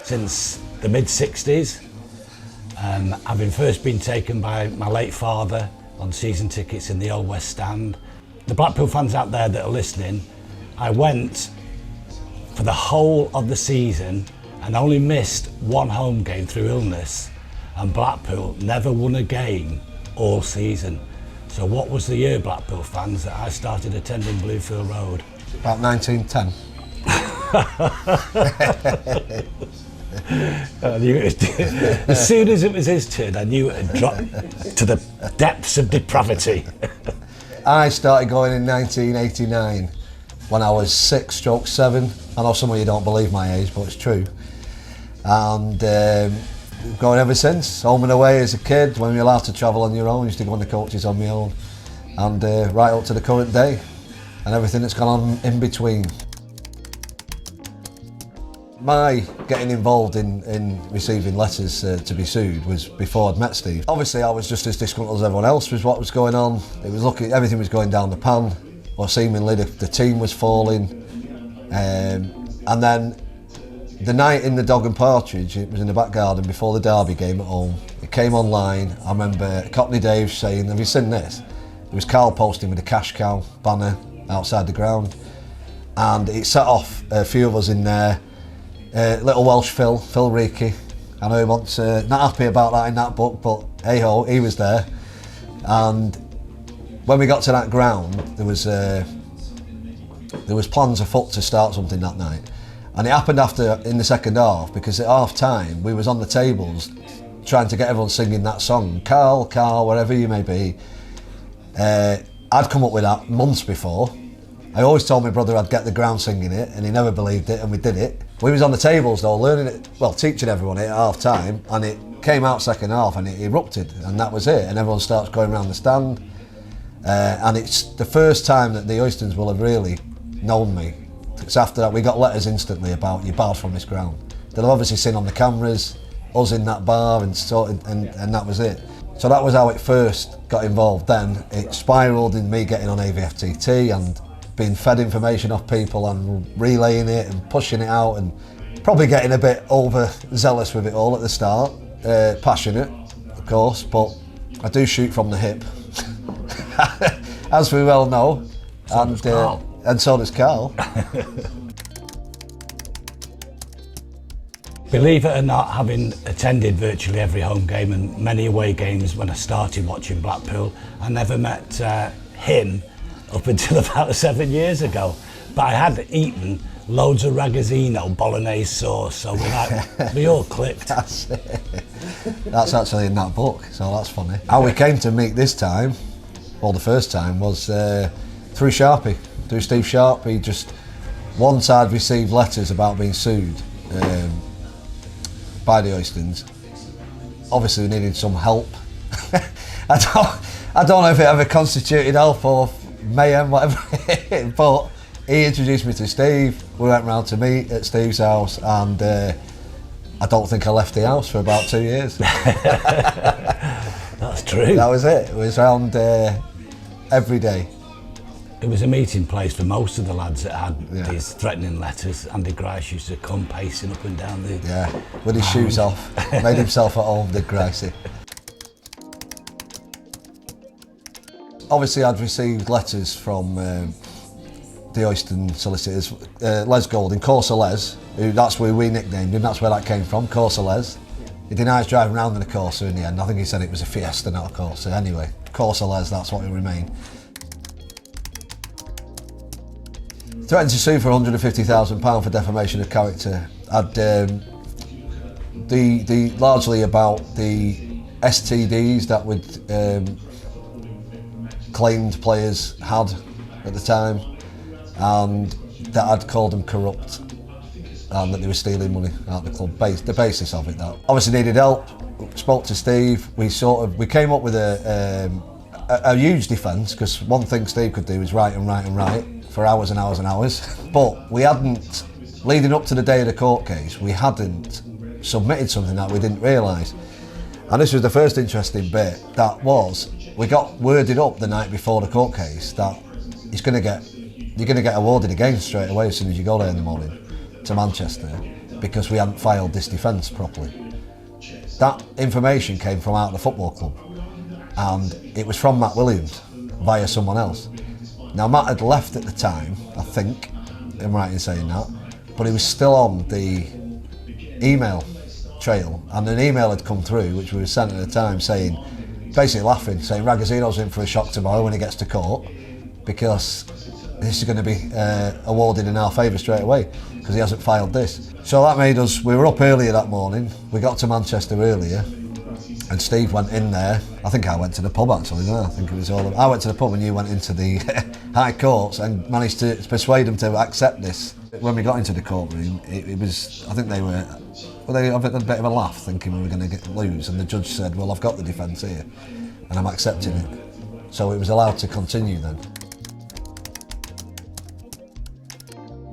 since the mid-60s, having first been taken by my late father on season tickets in the Old West Stand. The Blackpool fans out there that are listening, I went for the whole of the season and only missed one home game through illness, and Blackpool never won a game all season. So what was the year, Blackpool fans, that I started attending Bluefield Road? About 1910. As soon as it was his turn, I knew it had dropped to the depths of depravity. I started going in 1989 when I was 6/7. I know some of you don't believe my age, but it's true. And going ever since, home and away as a kid, when you're allowed to travel on your own, used to go on the coaches on my own, and right up to the current day, and everything that's gone on in between. My getting involved in receiving letters to be sued was before I'd met Steve. Obviously I was just as disgruntled as everyone else with what was going on. It was everything was going down the pan, or seemingly the team was falling. And then the night in the Dog and Partridge, it was in the back garden before the Derby game at home. It came online. I remember Cockney Dave saying, "Have you seen this?" There was Carl posting with a cash cow banner outside the ground, and it set off a few of us in there. Little Welsh Phil Reekie. I know he wants not happy about that in that book, but hey ho, he was there. And when we got to that ground, there was plans afoot to start something that night, and it happened in the second half, because at half time we was on the tables trying to get everyone singing that song, Carl, wherever you may be. I'd come up with that months before. I always told my brother I'd get the ground singing it, and he never believed it, and we did it. We was on the tables though, learning it, well, teaching everyone it at half time, and it came out second half and it erupted, and that was it, and everyone starts going around the stand. And it's the first time that the Oystons will have really known me. It's after that we got letters instantly about "you're barred from this ground." They'll obviously seen on the cameras us in that bar, and that was it. So that was how it first got involved. Then it spiralled in me getting on AVFTT and being fed information off people and relaying it and pushing it out, and probably getting a bit overzealous with it all at the start. Passionate, of course, but I do shoot from the hip, as we well know. And so does Carl. Believe it or not, having attended virtually every home game and many away games when I started watching Blackpool, I never met him up until about 7 years ago. But I had eaten loads of Ragozzino bolognese sauce, so we all clicked. That's it. That's actually in that book, so that's funny. How we came to meet this time, well, the first time, was through Sharpie, through Steve Sharp. He just, once I'd received letters about being sued by the Oystons. Obviously we needed some help. I don't know if it ever constituted help or mayhem, whatever, but he introduced me to Steve. We went round to meet at Steve's house, and I don't think I left the house for about 2 years. That's true. That was it. It was round every day. It was a meeting place for most of the lads that had these threatening letters. Andy Grice used to come pacing up and down the... Yeah, with his shoes off. Made himself at home, did Gricey. Obviously I'd received letters from the Oyston solicitors, Les Golding, Corsa Les, that's where we nicknamed him, that's where that came from, Corsa Les. He denies driving around in a Corsa in the end. I think he said it was a Fiesta, not a Corsa. Anyway, Corsa Les, that's what it remained. Threatened to sue for £150,000 for defamation of character. I'd largely about the STDs that would claimed players had at the time, and that I'd called them corrupt and that they were stealing money out of the club. The basis of it, that. Obviously needed help, spoke to Steve, we came up with a huge defence, because one thing Steve could do is write for hours and hours and hours, but we hadn't, leading up to the day of the court case, we hadn't submitted something that we didn't realise. And this was the first interesting bit, that was, we got worded up the night before the court case that you're going to get awarded again straight away as soon as you go there in the morning to Manchester. because we hadn't filed this defence properly. That information came from out of the football club, and it was from Matt Williams via someone else. Now Matt had left at the time, I think, I'm right in saying that, but he was still on the email trail, and an email had come through which we were sent at the time saying, basically laughing, saying Ragozzino's in for a shock tomorrow when he gets to court because this is going to be awarded in our favour straight away because he hasn't filed this. So that made us, we were up earlier that morning, we got to Manchester earlier, and Steve went in there. I think I went to the pub actually, didn't I? I think it was all. I went to the pub and you went into the High Courts and managed to persuade them to accept this. When we got into the courtroom, it was, I think they were they had a bit of a laugh thinking we were going to lose, and the judge said, well, I've got the defence here and I'm accepting it. So it was allowed to continue then.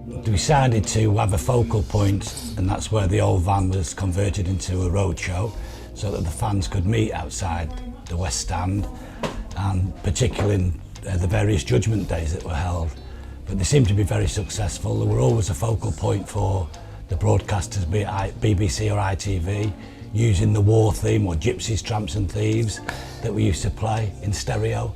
We decided to have a focal point, and that's where the old van was converted into a roadshow, so that the fans could meet outside the West Stand, and particularly in the various judgment days that were held. But they seemed to be very successful. There were always a focal point for the broadcasters, be it BBC or ITV, using the war theme or Gypsies, Tramps and Thieves that we used to play in stereo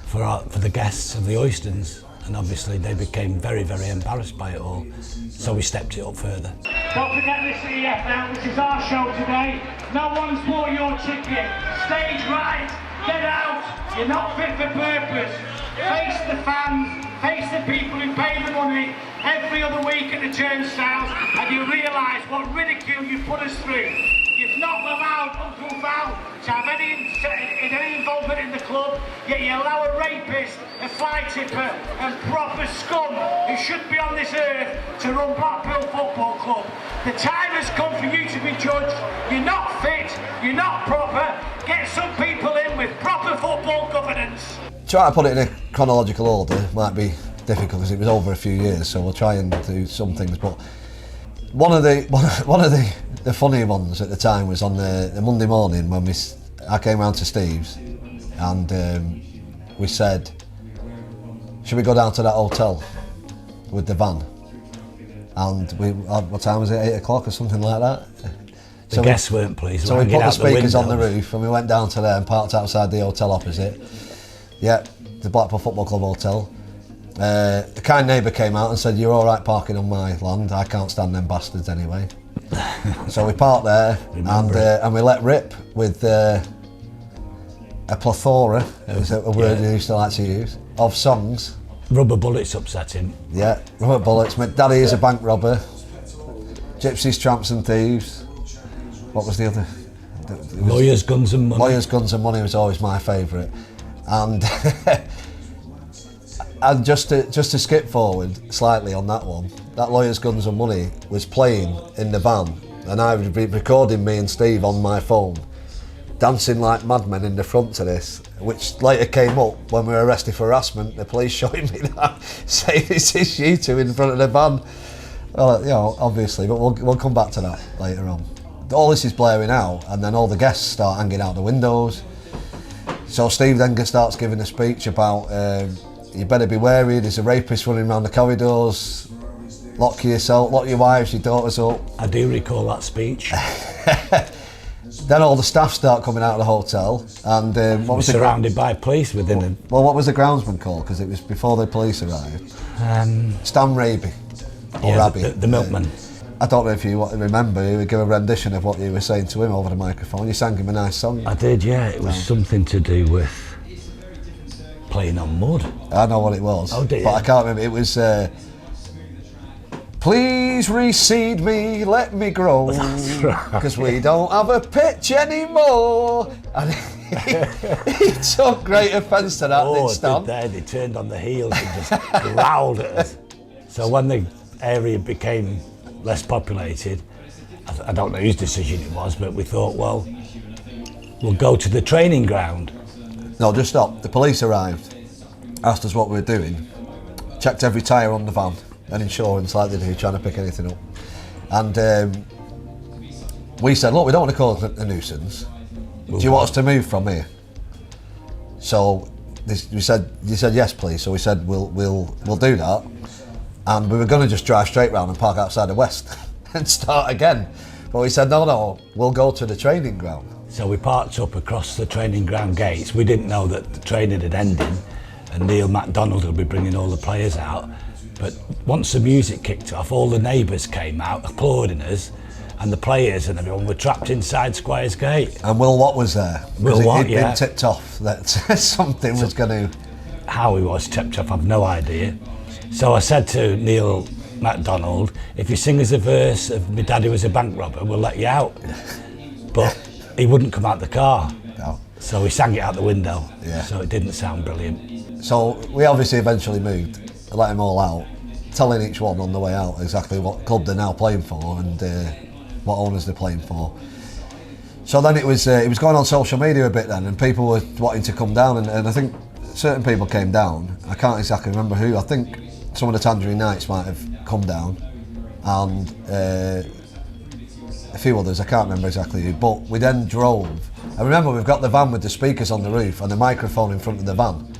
for the guests of the Oystons. And obviously they became very, very embarrassed by it all, so we stepped it up further. Don't forget this EFL, this is our show today. No one's bought your ticket. Stage right, get out, you're not fit for purpose. Face the fans, face the people who pay the money every other week at the turnstiles, and you realise what ridicule you put us through. You've not allowed Uncle Val to have any involvement in the club, yet you allow a rapist, a fly tipper and proper scum who should be on this earth to run Blackpool Football Club. The time has come for you to be judged. You're not fit, you're not proper. Get some people in with proper football governance. Try to put it in a chronological order might be difficult because it was over a few years, so we'll try and do some things. But one of the funny ones at the time was on the Monday morning when I came round to Steve's and we said, should we go down to that hotel with the van? And what time was it, 8 o'clock or something like that? The guests weren't pleased. So we put the speakers on the roof and we went down to there and parked outside the hotel opposite. Yeah, the Blackpool Football Club hotel. The kind neighbour came out and said, you're all right parking on my land, I can't stand them bastards anyway. So we parked there and we let rip with a plethora, is a word you used to like to use, of songs. Rubber bullets upset him. Yeah, rubber bullets. My daddy is a bank robber. Gypsies, Tramps and Thieves. What was the other? Lawyers, Guns and Money. Lawyers, Guns and Money was always my favourite. And and just to skip forward slightly on that one, that Lawyers, Guns and Money was playing in the van, and I would be recording me and Steve on my phone, dancing like madmen in the front to this, which later came up when we were arrested for harassment. The police showing me that, saying this is you two in front of the van. Well, you know, obviously, but we'll come back to that later on. All this is blaring out, and then all the guests start hanging out the windows. So Steve then starts giving a speech about you better be wary, there's a rapist running around the corridors, lock your wives, your daughters up. I do recall that speech. Then all the staff start coming out of the hotel, and what was surrounded by police within them. Well, what was the groundsman called? Because it was before the police arrived. Stan Raby, or yeah, Rabby. The milkman. I don't know if you remember, you would give a rendition of what you were saying to him over the microphone. You sang him a nice song. I did, yeah. It was something to do with playing on mud. I know what it was, oh, dear. But I can't remember. It was, please reseed me, let me grow, because we don't have a pitch anymore. And he took great offence to that, didn't Stan? They turned on the heels and just growled at us. So when the area became less populated, I don't know whose decision it was, but we thought, well, we'll go to the training ground. No, just stop. The police arrived, asked us what we were doing, checked every tyre on the van and insurance like they do, trying to pick anything up. And we said, look, we don't want to cause a nuisance. Do you want us to move from here? So you said yes, please. So we said we'll do that. And we were going to just drive straight round and park outside the West. and start again. But we said, no, we'll go to the training ground. So we parked up across the training ground gates. We didn't know that the training had ended and Neil MacDonald would be bringing all the players out. But once the music kicked off, all the neighbours came out applauding us, and the players and everyone were trapped inside Squires Gate. And Will Watt was there. Will Watt, He'd been tipped off that something was going to... How he was tipped off, I've no idea. So I said to Neil MacDonald, if you sing us a verse of "My Daddy Was a Bank Robber," we'll let you out. But he wouldn't come out the car. No. So he sang it out the window. Yeah. So it didn't sound brilliant. So we obviously eventually moved, let them all out, telling each one on the way out exactly what club they're now playing for and what owners they're playing for. So then it was going on social media a bit then, and people were wanting to come down, and I think certain people came down. I can't exactly remember who. I think some of the Tangerine Knights might have come down, and a few others, I can't remember exactly who, but we then drove. I remember we've got the van with the speakers on the roof and the microphone in front of the van,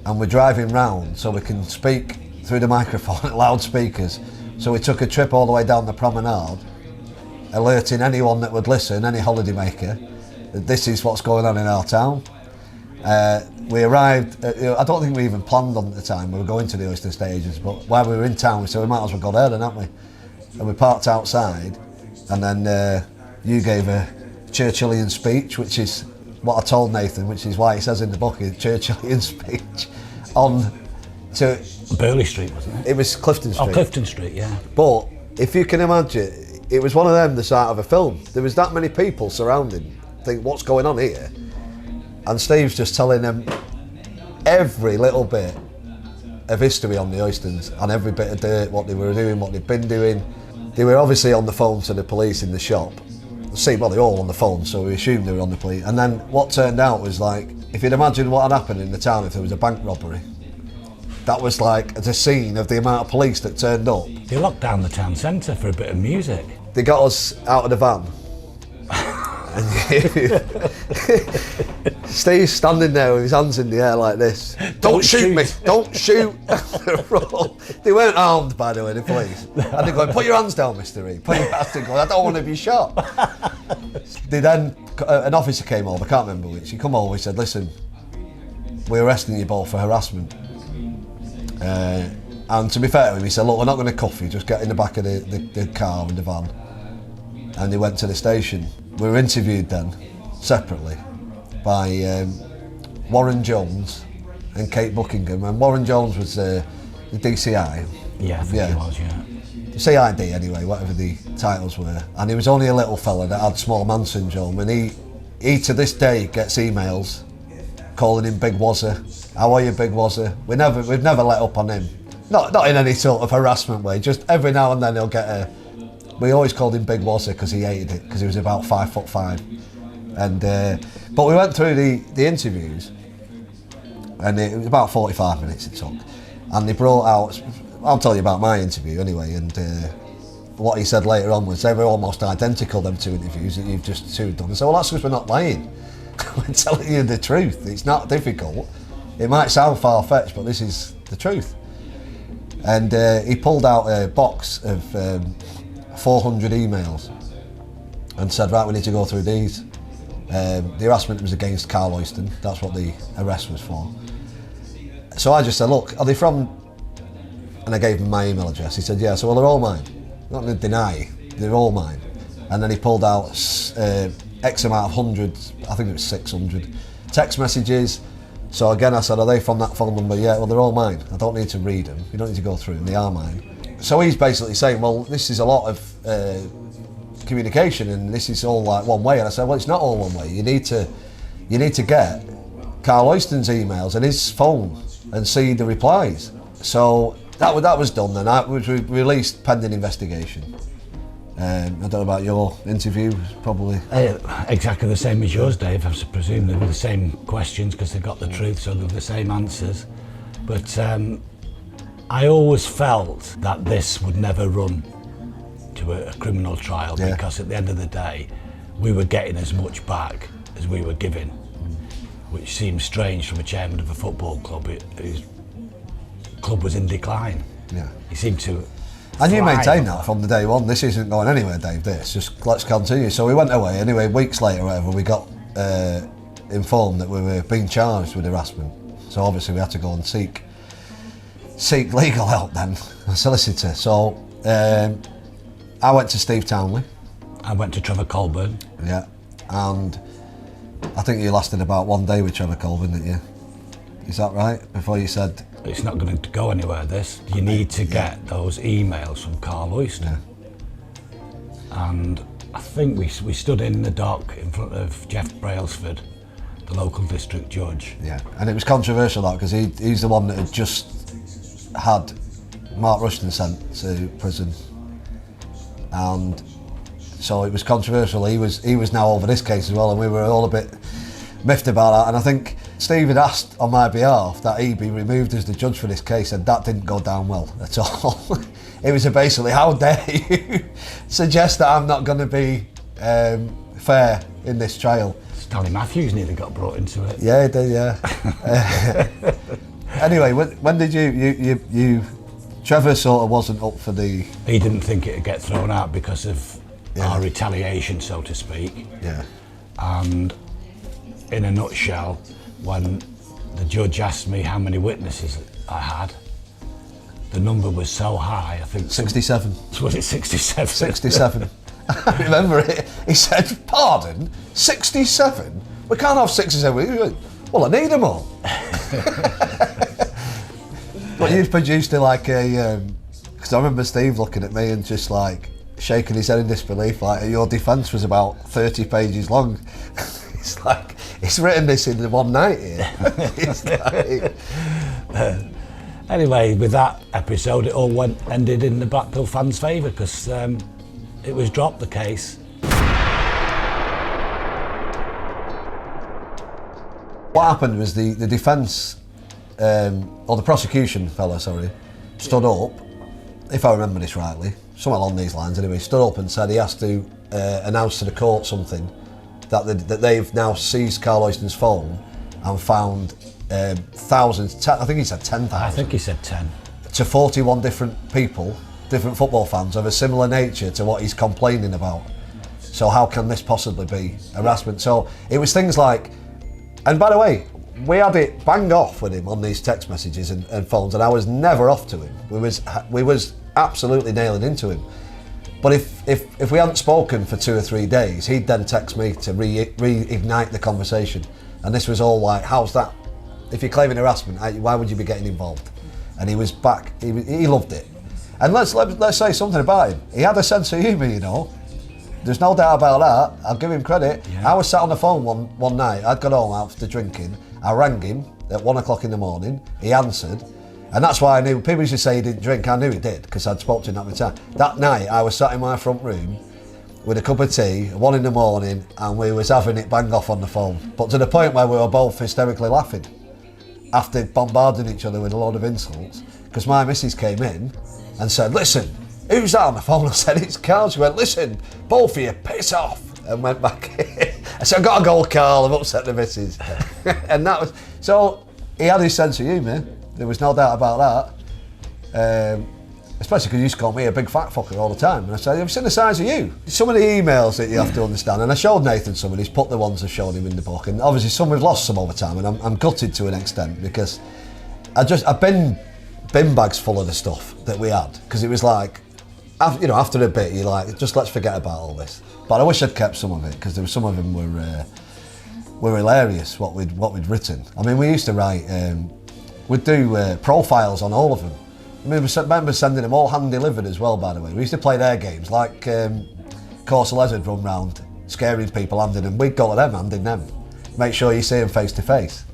and we're driving round so we can speak through the microphone at loudspeakers. So we took a trip all the way down the promenade, alerting anyone that would listen, any holidaymaker, that this is what's going on in our town. We arrived, I don't think we even planned on at the time, we were going to the Oyster Stages, but while we were in town we said we might as well go there then, hadn't we? And we parked outside, and then you gave a Churchillian speech, which is what I told Nathan, which is why it says in the book, a Churchillian speech on to... Burley Street, wasn't it? It was Clifton Street. Oh, Clifton Street, yeah. But if you can imagine, it was one of them, the start of a film. There was that many people surrounding, think, what's going on here? And Steve's just telling them every little bit of history on the Oystons and every bit of dirt, what they were doing, what they'd been doing. They were obviously on the phone to the police in the shop. Well, they're all on the phone, so we assumed they were on the police. And then what turned out was like, if you'd imagine what had happened in the town if there was a bank robbery, that was like the scene of the amount of police that turned up. They locked down the town centre for a bit of music. They got us out of the van. Steve's standing there with his hands in the air like this. Don't shoot me! Don't shoot! They weren't armed, by the way, the police. And they're going, put your hands down, Mr. E. Put your hands down. I don't want to be shot. They then, an officer came over, I can't remember which. He come over, he said, listen, we're arresting you both for harassment. And to be fair to him, he said, look, we're not going to cuff you, just get in the back of the car and the van. And they went to the station. We were interviewed then, separately, by Warren Jones and Kate Buckingham. And Warren Jones was the DCI. Yeah, I think he was, yeah. The CID anyway, whatever the titles were. And he was only a little fella that had small man syndrome, and he to this day gets emails calling him Big Wazzer. How are you, Big Wazzer? We've never let up on him. Not in any sort of harassment way, just every now and then he'll get a... We always called him Big Wazzer because he hated it, because he was about 5'5". And but we went through the interviews, and it was about 45 minutes it took. And they brought out, I'll tell you about my interview anyway, and what he said later on was they were almost identical, them two interviews that you've just two done. So, well, that's because we're not lying. We're telling you the truth. It's not difficult. It might sound far-fetched, but this is the truth. And he pulled out a box of 400 emails and said, right, we need to go through these. The harassment was against Carl Oyston. That's what the arrest was for. So I just said, look, are they from... And I gave him my email address. He said, yeah. So, well, they're all mine. Not going to deny, they're all mine. And then he pulled out X amount of hundreds, I think it was 600 text messages. So again, I said, are they from that phone number? Yeah, well, they're all mine. I don't need to read them. You don't need to go through them. They are mine. So he's basically saying, well, this is a lot of communication, and this is all like one way. And I said, well, it's not all one way. You need to get Carl Oyston's emails and his phone and see the replies. So that was done then. It was released pending investigation. I don't know about your interview, probably. Exactly the same as yours, Dave. I presume they were the same questions because they got the truth, so they were the same answers. But I always felt that this would never run to a criminal trial, because at the end of the day, we were getting as much back as we were giving, which seems strange from a chairman of a football club whose club was in decline. Yeah. He seemed to And you flying. maintained that from the day one. This isn't going anywhere, Dave, this. Just let's continue. So we went away. Anyway, weeks later or whatever, we got informed that we were being charged with harassment. So obviously we had to go and seek legal help then, a solicitor. So I went to Steve Townley. I went to Trevor Colburn. Yeah. And I think you lasted about 1 day with Trevor Colburn, didn't you? Is that right? Before you said... It's not going to go anywhere, this. You need to get those emails from Carl Oyston. Yeah. And I think we stood in the dock in front of Jeff Brailsford, the local district judge. Yeah, and it was controversial that because he's the one that had just had Mark Rushton sent to prison, and so it was controversial. He was now over this case as well, and we were all a bit miffed about that. And I think Steve had asked on my behalf that he be removed as the judge for this case, and that didn't go down well at all. It was basically, how dare you suggest that I'm not going to be fair in this trial. Stanley Matthews nearly got brought into it. Yeah, he did, yeah. Anyway, when did you Trevor sort of wasn't up for the... He didn't think it'd get thrown out because of our retaliation, so to speak. Yeah. And in a nutshell, when the judge asked me how many witnesses I had, the number was so high, I think... 67. Was it 67? 67. I remember it. He said, pardon? 67? We can't have 67. Well, I need them all. But you produced it like a... Because I remember Steve looking at me and just like shaking his head in disbelief, like your defence was about 30 pages long. It's like, he's written this in one night here. It's like... Anyway, with that episode, it all ended in the Blackpool fans' favour because it was dropped, the case. What happened was the defence, or the prosecution fella, sorry, stood up, if I remember this rightly, something along these lines anyway, stood up and said he has to announce to the court something, that they've now seized Carl Oyston's phone and found thousands, I think he said 10,000. I think he said 10. To 41 different people, different football fans of a similar nature to what he's complaining about. So how can this possibly be harassment? So it was things like, and by the way, we had it bang off with him on these text messages and phones, and I was never off to him. We was absolutely nailing into him. But if we hadn't spoken for 2 or 3 days, he'd then text me to reignite the conversation. And this was all like, how's that? If you're claiming harassment, why would you be getting involved? And he was back. He loved it. And let's say something about him. He had a sense of humour, you know. There's no doubt about that. I'll give him credit. Yeah. I was sat on the phone one night. I'd got home after drinking. I rang him at 1 o'clock in the morning. He answered. And that's why I knew. People used to say he didn't drink. I knew he did because I'd spoken to him that many times. That night, I was sat in my front room with a cup of tea, 1 in the morning, and we was having it bang off on the phone. But to the point where we were both hysterically laughing after bombarding each other with a load of insults, because my missus came in and said, listen, who's that on the phone? I said, it's Carl. She went, listen, both of you, piss off, and went back. I said, I've got to go, Carl, I've upset the missus. And that was, so he had his sense of humour, there was no doubt about that. Especially because you used to call me a big fat fucker all the time. And I said, have you seen the size of you? Some of the emails that you have to understand, and I showed Nathan some, and he's put the ones I showed him in the book, and obviously some we've lost some over time, and I'm gutted to an extent, because I've been bin bags full of the stuff that we had, because it was like, you know, after a bit, you're like, just let's forget about all this. But I wish I'd kept some of it, because there were some of them were hilarious, what we'd written. I mean, we used to write, we'd do profiles on all of them. I remember sending them all hand-delivered as well, by the way. We used to play their games, like Corsalez would run round, scaring people, handing them. We'd go to them, handing them. Make sure you see them face to face.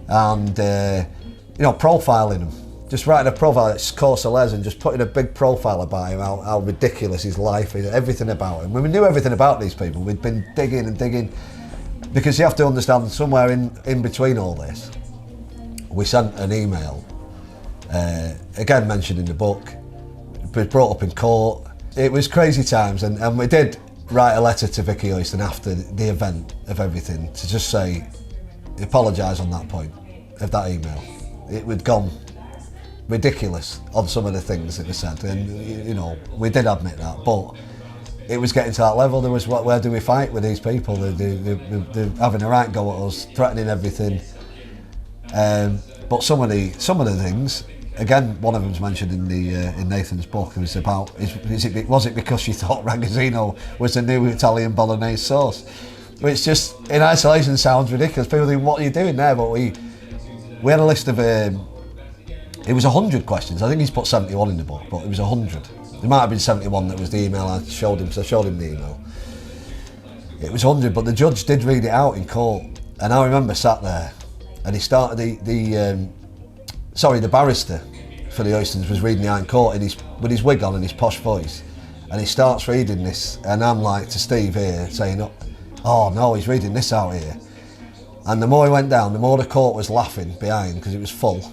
And, you know, profiling them. Just writing a profile, it's Corsalez, and just putting a big profile about him, how ridiculous his life is, everything about him. When we knew everything about these people, we'd been digging and digging. Because you have to understand, somewhere in between all this, we sent an email, again mentioned in the book, was brought up in court. It was crazy times, and we did write a letter to Vicky Oyston after the event of everything to just say, apologise on that point of that email. It would gone ridiculous on some of the things that were said, and you know, we did admit that, but it was getting to that level. There was, where do we fight with these people? They're having a right go at us, threatening everything. But some of the things, again, one of them's mentioned in Nathan's book. It was about, was it because she thought Ragozzino was the new Italian bolognese sauce? Which just in isolation sounds ridiculous. People think, what are you doing there? But we had a list of, it was 100 questions. I think he's put 71 in the book, but it was 100. There might have been 71 that was the email I showed him, so I showed him the email. It was 100, but the judge did read it out in court. And I remember sat there, and he started, the barrister for the Oystons was reading it out in court with his wig on and his posh voice. And he starts reading this, and I'm like to Steve here, saying, oh no, he's reading this out here. And the more he went down, the more the court was laughing behind, because it was full.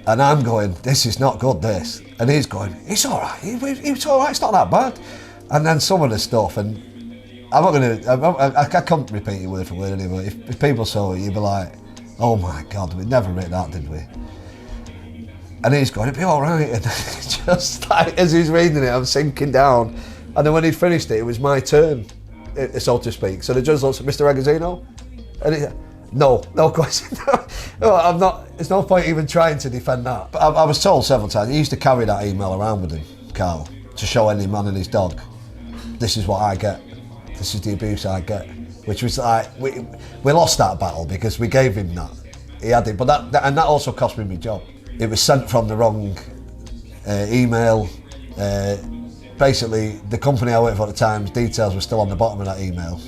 And I'm going, this is not good, this. And he's going, it's all right, it's all right, it's not that bad. And then some of the stuff, and I'm not going to, I can't repeat it word for word anyway. If people saw it, you'd be like, oh my God, we never read that, did we? And he's going, it'll be all right. And just like, as he's reading it, I'm sinking down. And then when he'd finished it, it was my turn, so to speak. So the judge looks at Mr. Ragozzino, and he, no question. No, I'm not, there's no point even trying to defend that. But I was told several times, he used to carry that email around with him, Carl, to show any man and his dog, this is what I get, this is the abuse I get. Which was like, we lost that battle because we gave him that. He had it, but that also cost me my job. It was sent from the wrong email. Basically, the company I worked for at the time's details were still on the bottom of that email.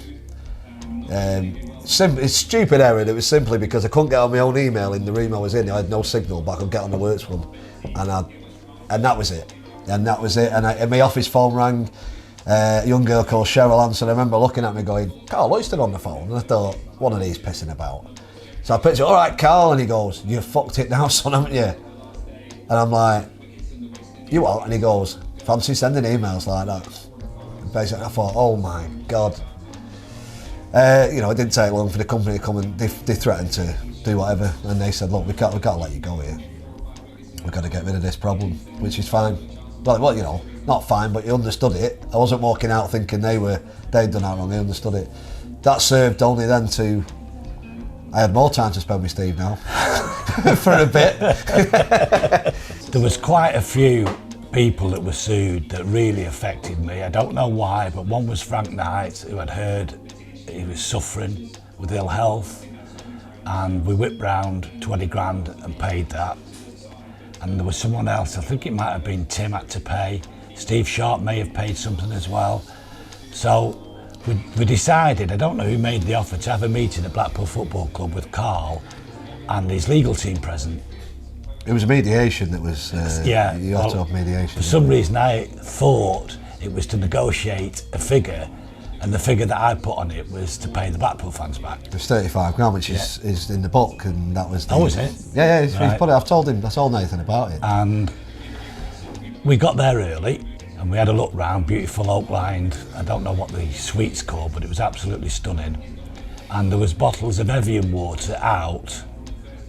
It's stupid error. It was simply because I couldn't get on my own email in the room I was in. I had no signal, but I could get on the works one, and that was it. And my office phone rang. A young girl called Cheryl answered. I remember looking at me going, Carl Oyston on the phone, and I thought, one of these pissing about. So I picked it, all right, Carl, and he goes, you fucked it now, son, haven't you? And I'm like, you what? And he goes, fancy sending emails like that? And basically I thought, oh my God. You know, it didn't take long for the company to come, and they threatened to do whatever, and they said, look, we can't let you go here. We've got to get rid of this problem, which is fine. Well, you know, not fine, but he understood it. I wasn't walking out thinking they'd done that wrong. He understood it. That served only then to, I had more time to spend with Steve now for a bit. There was quite a few people that were sued that really affected me. I don't know why, but one was Frank Knight, who had heard he was suffering with ill health, and we whipped round 20 grand and paid that. And there was someone else, I think it might have been Tim, had to pay. Steve Sharp may have paid something as well. So we decided, I don't know who made the offer, to have a meeting at Blackpool Football Club with Carl and his legal team present. It was a mediation that was, yeah, you had to have mediation. For some reason I thought it was to negotiate a figure, and the figure that I put on it was to pay the Blackpool fans back. It was 35 grand, which is in the book, and that was the... Oh, is it? Yeah, he's put it, I've told Nathan about it. And we got there early, and we had a look round, beautiful oak-lined, I don't know what the suite's called, but it was absolutely stunning. And there was bottles of Evian water out,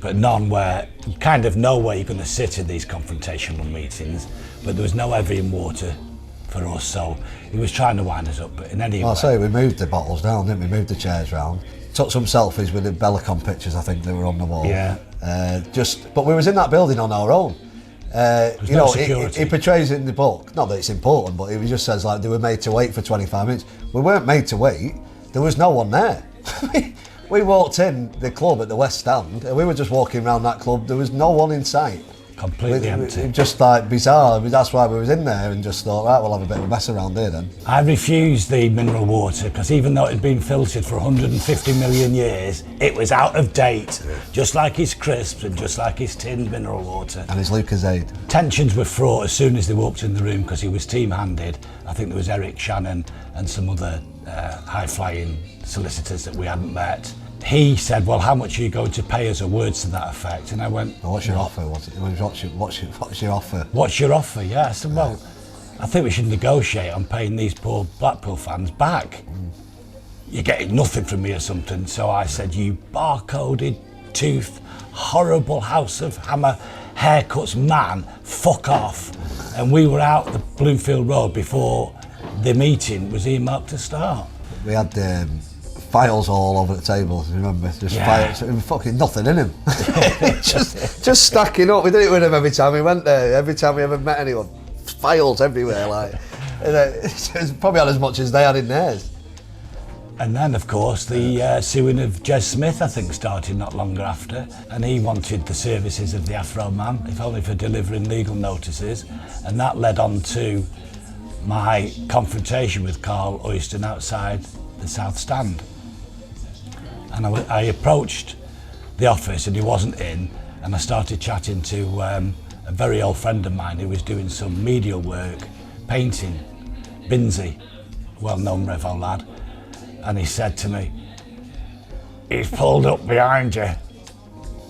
but none where, you kind of know where you're going to sit in these confrontational meetings, but there was no Evian water for us, so he was trying to wind us up, but in any way... I'll say, we moved the bottles down, didn't we? Moved the chairs round. Took some selfies with the Bellicon pictures, I think, that were on the wall. Yeah. But we was in that building on our own. You know, he portrays it in the book, not that it's important, but he just says like they were made to wait for 25 minutes. We weren't made to wait, there was no one there. We walked in the club at the West Stand, and we were just walking around that club, there was no one in sight. Completely empty. Just like bizarre. That's why we was in there and just thought, right, we'll have a bit of a mess around here then. I refused the mineral water because even though it had been filtered for 150 million years, it was out of date, just like his crisps and just like his tinned mineral water. And his Lucozade. Tensions were fraught as soon as they walked in the room because he was team-handed. I think there was Eric Shannon and some other high-flying solicitors that we hadn't met. He said, well, how much are you going to pay us, or words to that effect? And I went, well, what's your offer? What's your offer? What's your offer? Yeah, I said, well, I think we should negotiate on paying these poor Blackpool fans back. You're getting nothing from me or something. So I said, you barcoded, tooth, horrible house of hammer haircuts, man, fuck off. And we were out the Bloomfield Road before the meeting was earmarked to start. We had files all over the table, remember? Just files, and fucking nothing in him. just stacking up. We did it with him every time we went there, every time we ever met anyone. Files everywhere, like. It probably had as much as they had in theirs. And then, of course, the suing of Jez Smith, I think, started not longer after. And he wanted the services of the Afroman, if only for delivering legal notices. And that led on to my confrontation with Carl Oyston outside the South Stand. And I approached the office and he wasn't in, and I started chatting to a very old friend of mine who was doing some media work, painting, Binsey, well-known Revo lad. And he said to me, he's pulled up behind you.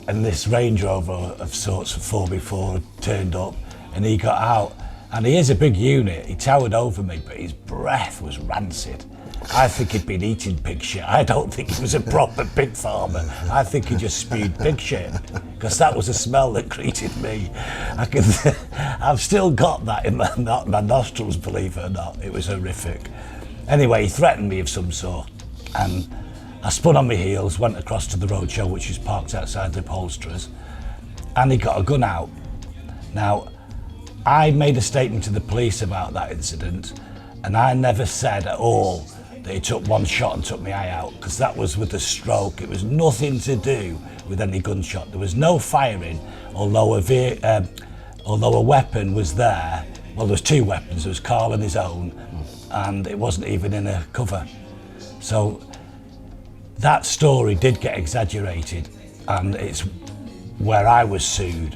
And this Range Rover of sorts, 4x4, had turned up, and he got out. And he is a big unit, he towered over me, but his breath was rancid. I think he'd been eating pig shit. I don't think he was a proper pig farmer. I think he just spewed pig shit, because that was a smell that greeted me. I've still got that in my nostrils, believe it or not. It was horrific. Anyway, he threatened me of some sort, and I spun on my heels, went across to the roadshow, which was parked outside the upholsterers, and he got a gun out. Now, I made a statement to the police about that incident, and I never said at all that he took one shot and took my eye out, because that was with a stroke. It was nothing to do with any gunshot. There was no firing, although a weapon was there. Well, there was two weapons. There was Carl and his own, and it wasn't even in a cover. So that story did get exaggerated, and it's where I was sued.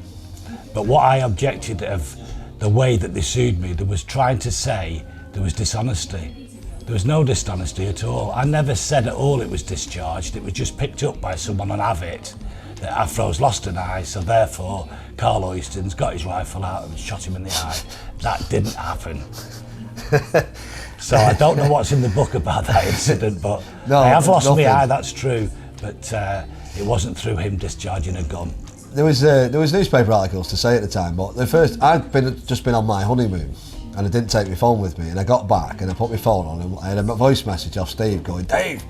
But what I objected of the way that they sued me, there was trying to say there was dishonesty. There was no dishonesty at all. I never said at all it was discharged. It was just picked up by someone on Avit that Afro's lost an eye, so therefore Carl Oystons got his rifle out and shot him in the eye. That didn't happen. So I don't know what's in the book about that incident, but no, I have lost my eye, that's true, but it wasn't through him discharging a gun. There was newspaper articles to say at the time, but I'd just been on my honeymoon, and I didn't take my phone with me, and I got back and I put my phone on and I had a voice message off Steve going, Dave,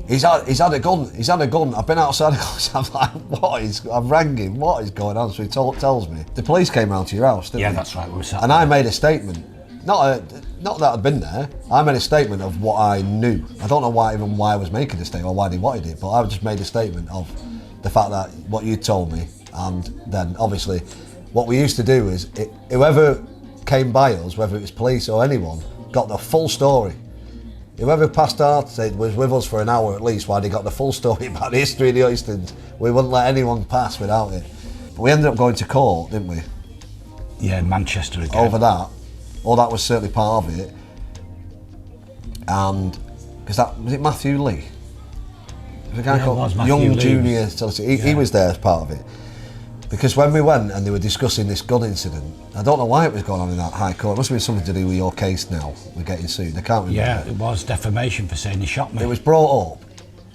he's had a gun, I've been outside the house. I'm like, I've rang him, what is going on? So he tells me. The police came round to your house, didn't they? Yeah, that's right, we were sat and there. I made a statement, not that I'd been there, I made a statement of what I knew. I don't know why I was making a statement or why they wanted it, but I just made a statement of the fact that what you told me, and then obviously what we used to do is whoever came by us, whether it was police or anyone, got the full story. Whoever passed out was with us for an hour at least while they got the full story about the history of the Oystons. We wouldn't let anyone pass without it. But we ended up going to court, didn't we? Yeah, in Manchester again. Over that. Well, that was certainly part of it. And because that was it Matthew Lee? There's a guy called Young Junior Solicitor. He was there as part of it. Because when we went and they were discussing this gun incident, I don't know why it was going on in that High Court. It must have been something to do with your case now. We're getting sued. I can't remember. Yeah, it was defamation for saying he shot me. It was brought up,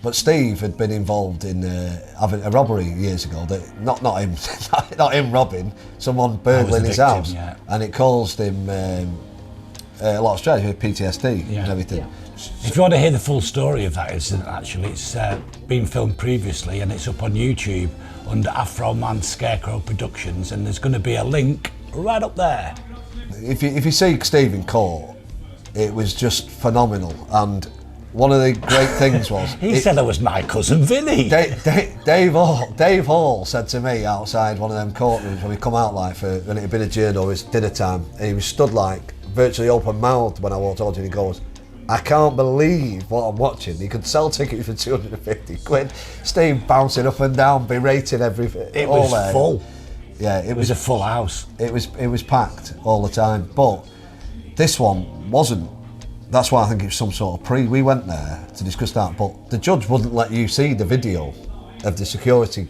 but Steve had been involved in having a robbery years ago. That not him, not him robbing, someone burgling his house, yeah. And it caused him a lot of stress with PTSD and everything. Yeah. If you want to hear the full story of that incident, actually, it's been filmed previously and it's up on YouTube under Afroman Scarecrow Productions, and there's going to be a link right up there. If you see Steve in court, it was just phenomenal, and one of the great things was he said it was my cousin Vinny. Dave Hall said to me outside one of them courtrooms when we come out, like when it had been adjourned or it was dinner time, and he was stood like virtually open mouthed when I walked on to him. He goes, I can't believe what I'm watching. He could sell tickets for 250 quid. Steve bouncing up and down, berating everything. It was full. Yeah, it was a full house. It was packed all the time. But this one wasn't. That's why I think it was some sort of we went there to discuss that, but the judge wouldn't let you see the video of the security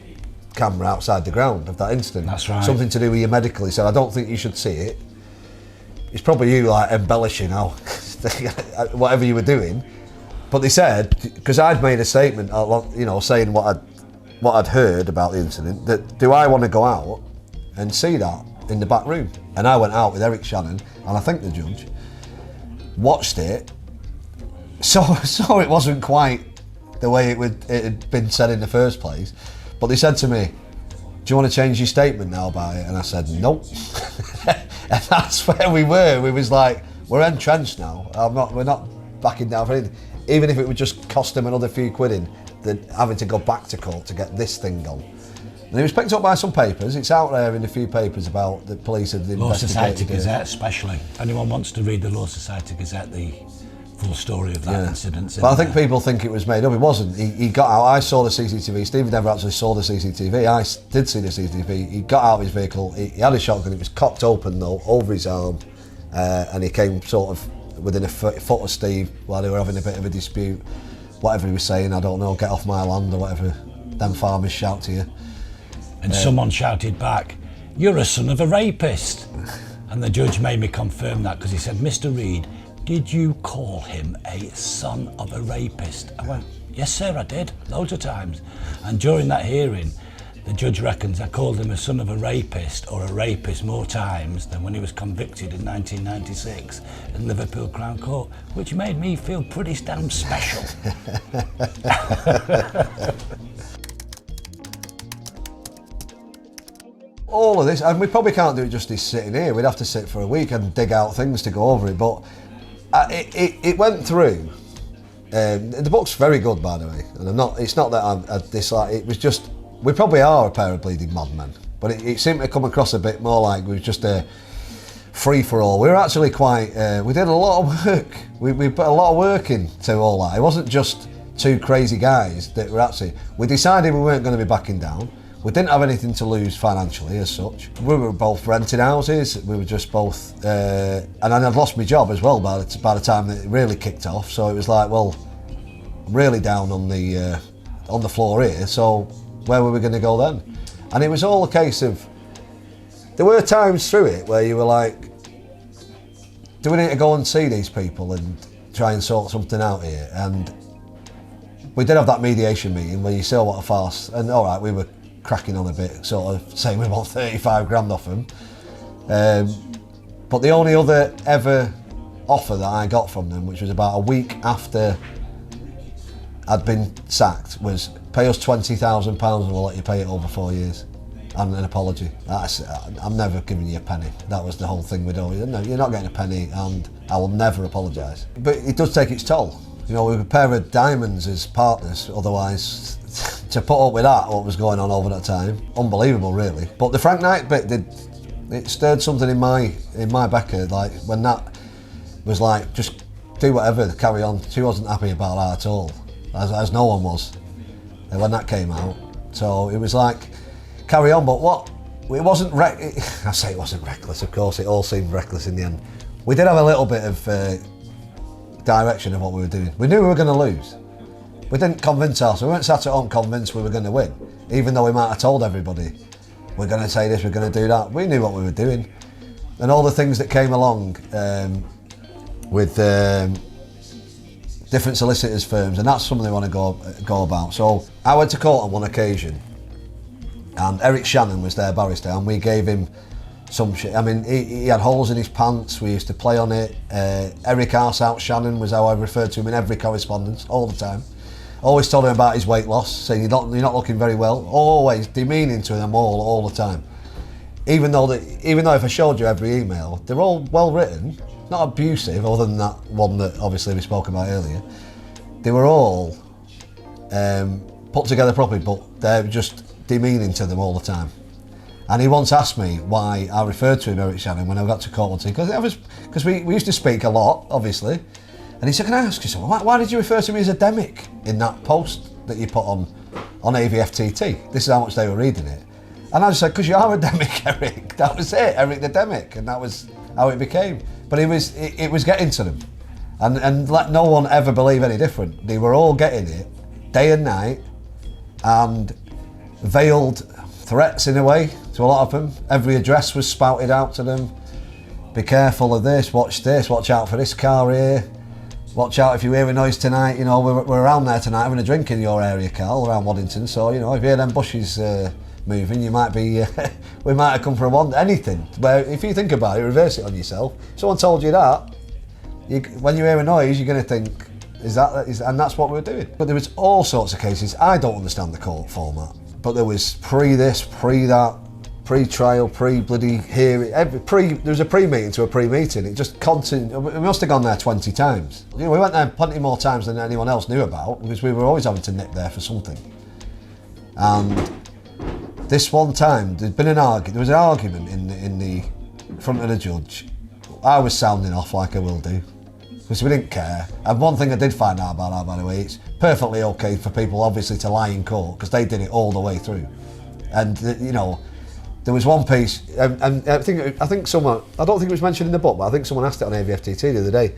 camera outside the ground of that incident. That's right. Something to do with your medical. He said, I don't think you should see it. It's probably you like embellishing how whatever you were doing. But they said, because I'd made a statement, saying what I'd heard about the incident, that do I want to go out and see that in the back room. And I went out with Eric Shannon, and I think the judge watched it, so it wasn't quite the way it had been said in the first place. But they said to me, "Do you want to change your statement now about it?" And I said, "Nope." And that's where we were. We was like, we're entrenched now. We're not backing down for anything. Even if it would just cost them another few quid in, having to go back to court to get this thing gone. And it was picked up by some papers. It's out there in a few papers about the police have Law Society investigated it. Gazette especially. Anyone wants to read the Law Society Gazette, the full story of that incident. But I think people think it was made up. It wasn't. He got out. I saw the CCTV. Steve never actually saw the CCTV. I did see the CCTV. He got out of his vehicle. He had a shotgun. It was cocked open though, over his arm. And he came sort of within a foot of Steve while they were having a bit of a dispute. Whatever he was saying, I don't know, get off my land or whatever them farmers shout to you. And someone shouted back, "You're a son of a rapist." And the judge made me confirm that because he said, "Mr. Reid, did you call him a son of a rapist?" I went, "Yes sir, I did, loads of times." And during that hearing, the judge reckons I called him a son of a rapist or a rapist more times than when he was convicted in 1996 in Liverpool Crown Court, which made me feel pretty damn special. All of this, and we probably can't do it just this sitting here. We'd have to sit for a week and dig out things to go over it. But it went through. The book's very good, by the way, and it's not that I dislike. It was just we probably are a pair of bleeding madmen, but it seemed to come across a bit more like we were just a free for all. We were actually quite. We did a lot of work. We put a lot of work into all that. It wasn't just two crazy guys that were actually. We decided we weren't going to be backing down. We didn't have anything to lose financially as such. We were both renting houses. We were just both, and I'd lost my job as well by the time that it really kicked off. So it was like, well, I'm really down on the floor here. So where were we going to go then? And it was all a case of. There were times through it where you were like, do we need to go and see these people and try and sort something out here? And we did have that mediation meeting where you saw what a farce. And all right, we were cracking on a bit, sort of saying we want 35 grand off them. But the only other ever offer that I got from them, which was about a week after I'd been sacked, was pay us £20,000 and we'll let you pay it over 4 years. And an apology. I'm never giving you a penny. That was the whole thing with all. No, you're not getting a penny and I will never apologise. But it does take its toll. You know, we were a pair of diamonds as partners, otherwise to put up with that, what was going on over that time, unbelievable really. But the Frank Knight bit it stirred something in my Becca, like when that was like, just do whatever, carry on. She wasn't happy about that at all, as no one was when that came out. So it was like, carry on, but it wasn't I say it wasn't reckless, of course, it all seemed reckless in the end. We did have a little bit of direction of what we were doing. We knew we were going to lose. We didn't convince ourselves. We weren't sat at home convinced we were going to win, even though we might have told everybody, we're going to say this, we're going to do that. We knew what we were doing. And all the things that came along with different solicitors firms, and that's something they want to go about. So I went to court on one occasion, and Eric Shannon was their barrister, and we gave him some shit. I mean, he had holes in his pants, we used to play on it. Eric Arse Out Shannon was how I referred to him in every correspondence, all the time. Always told him about his weight loss, saying you're not looking very well. Always demeaning to them all the time. Even though if I showed you every email, they're all well written, not abusive, other than that one that obviously we spoke about earlier. They were all put together properly, but they're just demeaning to them all the time. And he once asked me why I referred to him, Eric Shannon, when I got to court one time, because we used to speak a lot, obviously. And he said, can I ask you something? Why did you refer to me as a demic in that post that you put on AVFTT? This is how much they were reading it. And I just said, because you are a demic, Eric. That was it, Eric the demic. And that was how it became. But it was getting to them. And let no one ever believe any different. They were all getting it, day and night, and veiled threats in a way to a lot of them. Every address was spouted out to them. Be careful of this, watch out for this car here. Watch out if you hear a noise tonight, you know, we're around there tonight having a drink in your area, Carl, around Waddington, so, you know, if you hear them bushes moving, you might be, we might have come from anything. Where if you think about it, reverse it on yourself. Someone told you that, when you hear a noise, you're going to think, and that's what we were doing. But there was all sorts of cases. I don't understand the court format, but there was pre-this, pre-that, pre-trial, pre-bloody hearing, there was a pre-meeting to a pre-meeting. It just continued. We must have gone there 20 times. You know, we went there plenty more times than anyone else knew about, because we were always having to nip there for something. And this one time, there was an argument in the front of the judge. I was sounding off like I will do, because we didn't care. And one thing I did find out about that, by the way, it's perfectly okay for people obviously to lie in court, because they did it all the way through. And you know, there was one piece, and I think someone, I don't think it was mentioned in the book, but I think someone asked it on AVFTT the other day.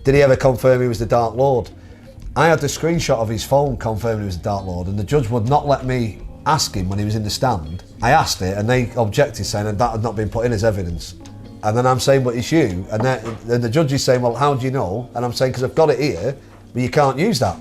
Did he ever confirm he was the Dark Lord? I had the screenshot of his phone confirming he was the Dark Lord, and the judge would not let me ask him when he was in the stand. I asked it, and they objected, saying that had not been put in as evidence. And then I'm saying, but it's you, and the judge is saying, well, how do you know? And I'm saying, because I've got it here, but you can't use that.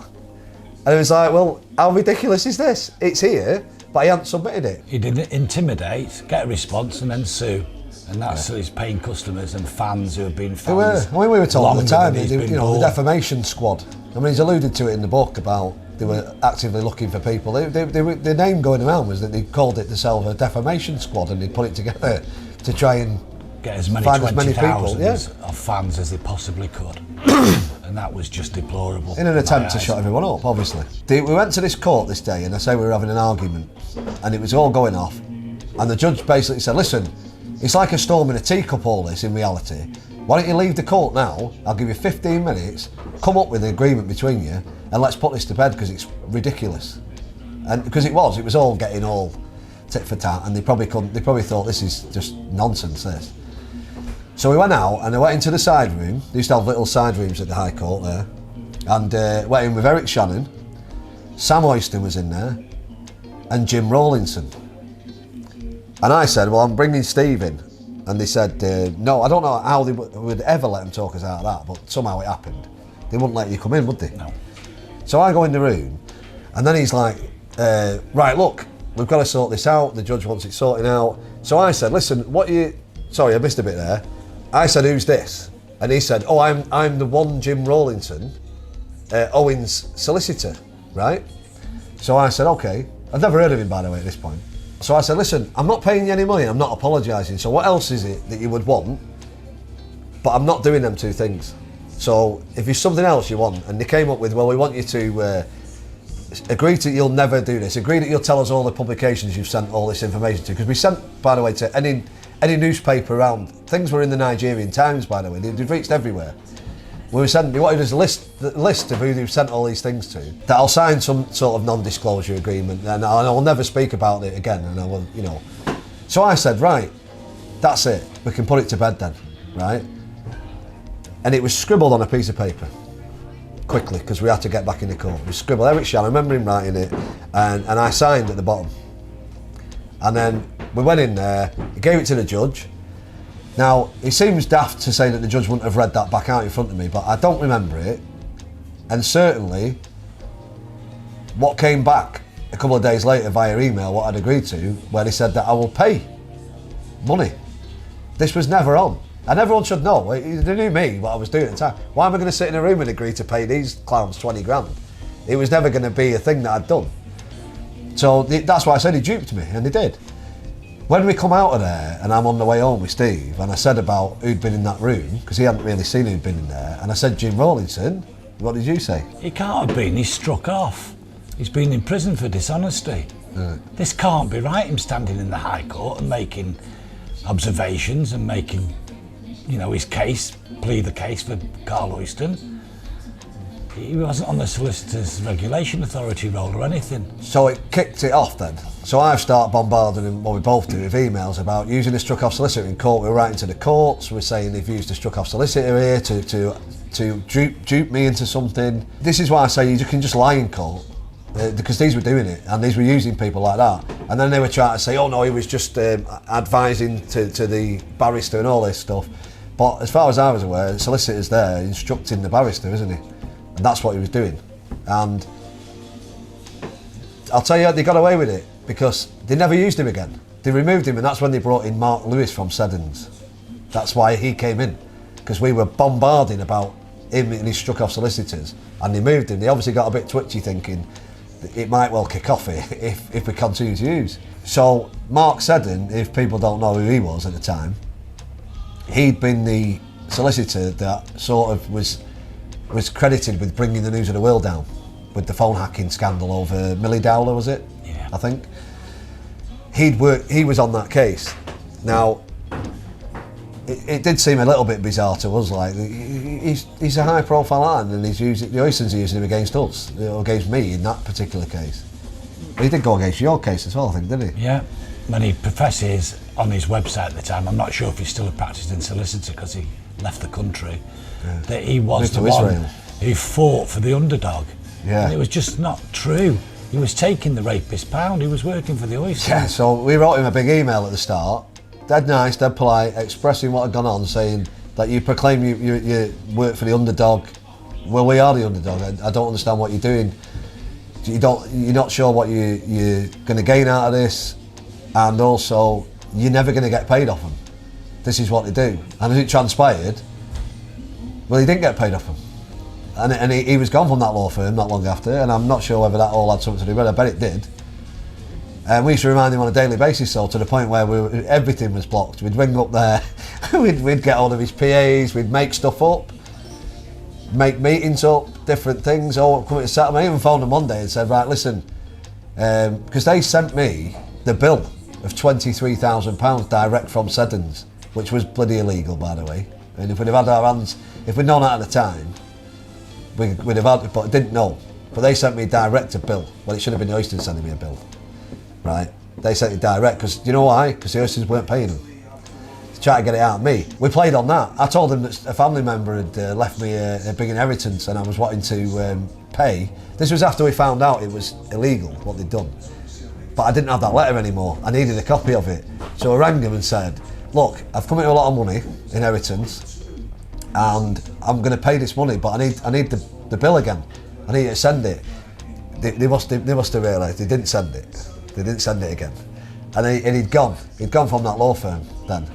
And it was like, well, how ridiculous is this? It's here, but he hadn't submitted it. He didn't intimidate, get a response and then sue. And that's his paying customers and fans who have been fans. They were. I mean, we were told at the time, the defamation squad. I mean, he's alluded to it in the book about they were actively looking for people. The name going around was that they called it themselves a defamation squad, and they put it together to try and get as many 20,000 of fans as they possibly could. And that was just deplorable. In an attempt to shut everyone up, obviously. We went to this court this day, and I say we were having an argument, and it was all going off, and the judge basically said, listen, it's like a storm in a teacup, all this, in reality. Why don't you leave the court now? I'll give you 15 minutes, come up with an agreement between you, and let's put this to bed, because it's ridiculous. And because it was all getting all tit for tat, and they probably thought this is just nonsense, this. So we went out, and I went into the side room. They used to have little side rooms at the High Court there, and went in with Eric Shannon, Sam Oyston was in there, and Jim Rawlinson. And I said, well, I'm bringing Steve in. And they said, no, I don't know how they would ever let them talk us out of that, but somehow it happened. They wouldn't let you come in, would they? No. So I go in the room, and then he's like, right, look, we've got to sort this out. The judge wants it sorting out. So I said, listen, sorry, I missed a bit there. I said, who's this? And he said, oh, I'm the one Jim Rawlinson, Owen's solicitor, right? So I said, okay. I've never heard of him, by the way, at this point. So I said, listen, I'm not paying you any money, I'm not apologising, so what else is it that you would want? But I'm not doing them two things. So if there's something else you want, and they came up with, well, we want you to agree that you'll never do this, agree that you'll tell us all the publications you've sent all this information to, because we sent, by the way, to any newspaper around. Things were in the Nigerian Times, by the way, they've reached everywhere. We wanted us a list of who they've sent all these things to, that I'll sign some sort of non-disclosure agreement, and I'll never speak about it again, and I will, you know. So I said, right, that's it, we can put it to bed then, right? And it was scribbled on a piece of paper, quickly, because we had to get back in the court. It was scribbled, Eric Shannon, I remember him writing it, and I signed at the bottom. And then we went in there, he gave it to the judge. Now, it seems daft to say that the judge wouldn't have read that back out in front of me, but I don't remember it. And certainly, what came back a couple of days later via email, what I'd agreed to, where they said that I will pay money. This was never on. And everyone should know, they knew me, what I was doing at the time. Why am I going to sit in a room and agree to pay these clowns 20 grand? It was never going to be a thing that I'd done. So that's why I said he duped me, and he did. When we come out of there, and I'm on the way home with Steve, and I said about who'd been in that room, because he hadn't really seen who'd been in there, and I said, Jim Rawlinson, what did you say? He can't have been, he's struck off. He's been in prison for dishonesty. This can't be right, him standing in the High Court and making observations and making, you know, his case, plead the case for Carl Oyston. He wasn't on the Solicitors Regulation Authority roll or anything. So it kicked it off then. So I've started bombarding him, what we both do, with emails about using a struck-off solicitor in court. We're writing to the courts, we're saying they've used a struck-off solicitor here to dupe me into something. This is why I say you can just lie in court, because these were doing it, and these were using people like that. And then they were trying to say, oh no, he was just advising to the barrister and all this stuff. But as far as I was aware, the solicitor's there instructing the barrister, isn't he? And that's what he was doing. And I'll tell you, they got away with it. because they never used him again. They removed him, and that's when they brought in Mark Lewis from Seddons. That's why he came in, because we were bombarding about him and his struck off solicitors, and they moved him. They obviously got a bit twitchy, thinking it might well kick off if we continue to use. So Mark Seddon, if people don't know who he was at the time, he'd been the solicitor that sort of was credited with bringing the News of the World down with the phone hacking scandal over Millie Dowler, was it? Yeah. I think. He was on that case. Now, it did seem a little bit bizarre to us, like, he's a high profile man and the Oystons are using him against us, against me in that particular case. But he did go against your case as well, I think, didn't he? Yeah, when he professes on his website at the time, I'm not sure if he's still a practicing solicitor because he left the country, that he was the one who fought for the underdog. Yeah. And it was just not true. He was taking the rapist pound, he was working for the Oystons. Yeah, so we wrote him a big email at the start, dead nice, dead polite, expressing what had gone on, saying that you proclaim you work for the underdog. Well, we are the underdog. I don't understand what you're doing. You're not sure what you're going to gain out of this, and also you're never going to get paid off them. This is what they do. And as it transpired, well, he didn't get paid off them. And he was gone from that law firm not long after, and I'm not sure whether that all had something to do with it, but I bet it did. And we used to remind him on a daily basis, though, to the point where everything was blocked. We'd ring up there, we'd get hold of his PAs, we'd make stuff up, make meetings up, different things. Oh, come to Saturday. I even phoned them Monday and said, right, listen, because they sent me the bill of £23,000 direct from Seddons, which was bloody illegal, by the way. And if we'd have had our hands, if we'd known that at the time, we'd have had it, but I didn't know. But they sent me direct a bill. Well, it should have been the Oystons sending me a bill, right? They sent it direct, because you know why? Because the Oystons weren't paying them. To try to get it out of me. We played on that. I told them that a family member had left me a big inheritance and I was wanting to pay. This was after we found out it was illegal, what they'd done. But I didn't have that letter anymore. I needed a copy of it. So I rang them and said, look, I've come into a lot of money, inheritance, and I'm going to pay this money, but I need the bill again. I need to send it. They must have realised they didn't send it. They didn't send it again. And he'd gone. He'd gone from that law firm then.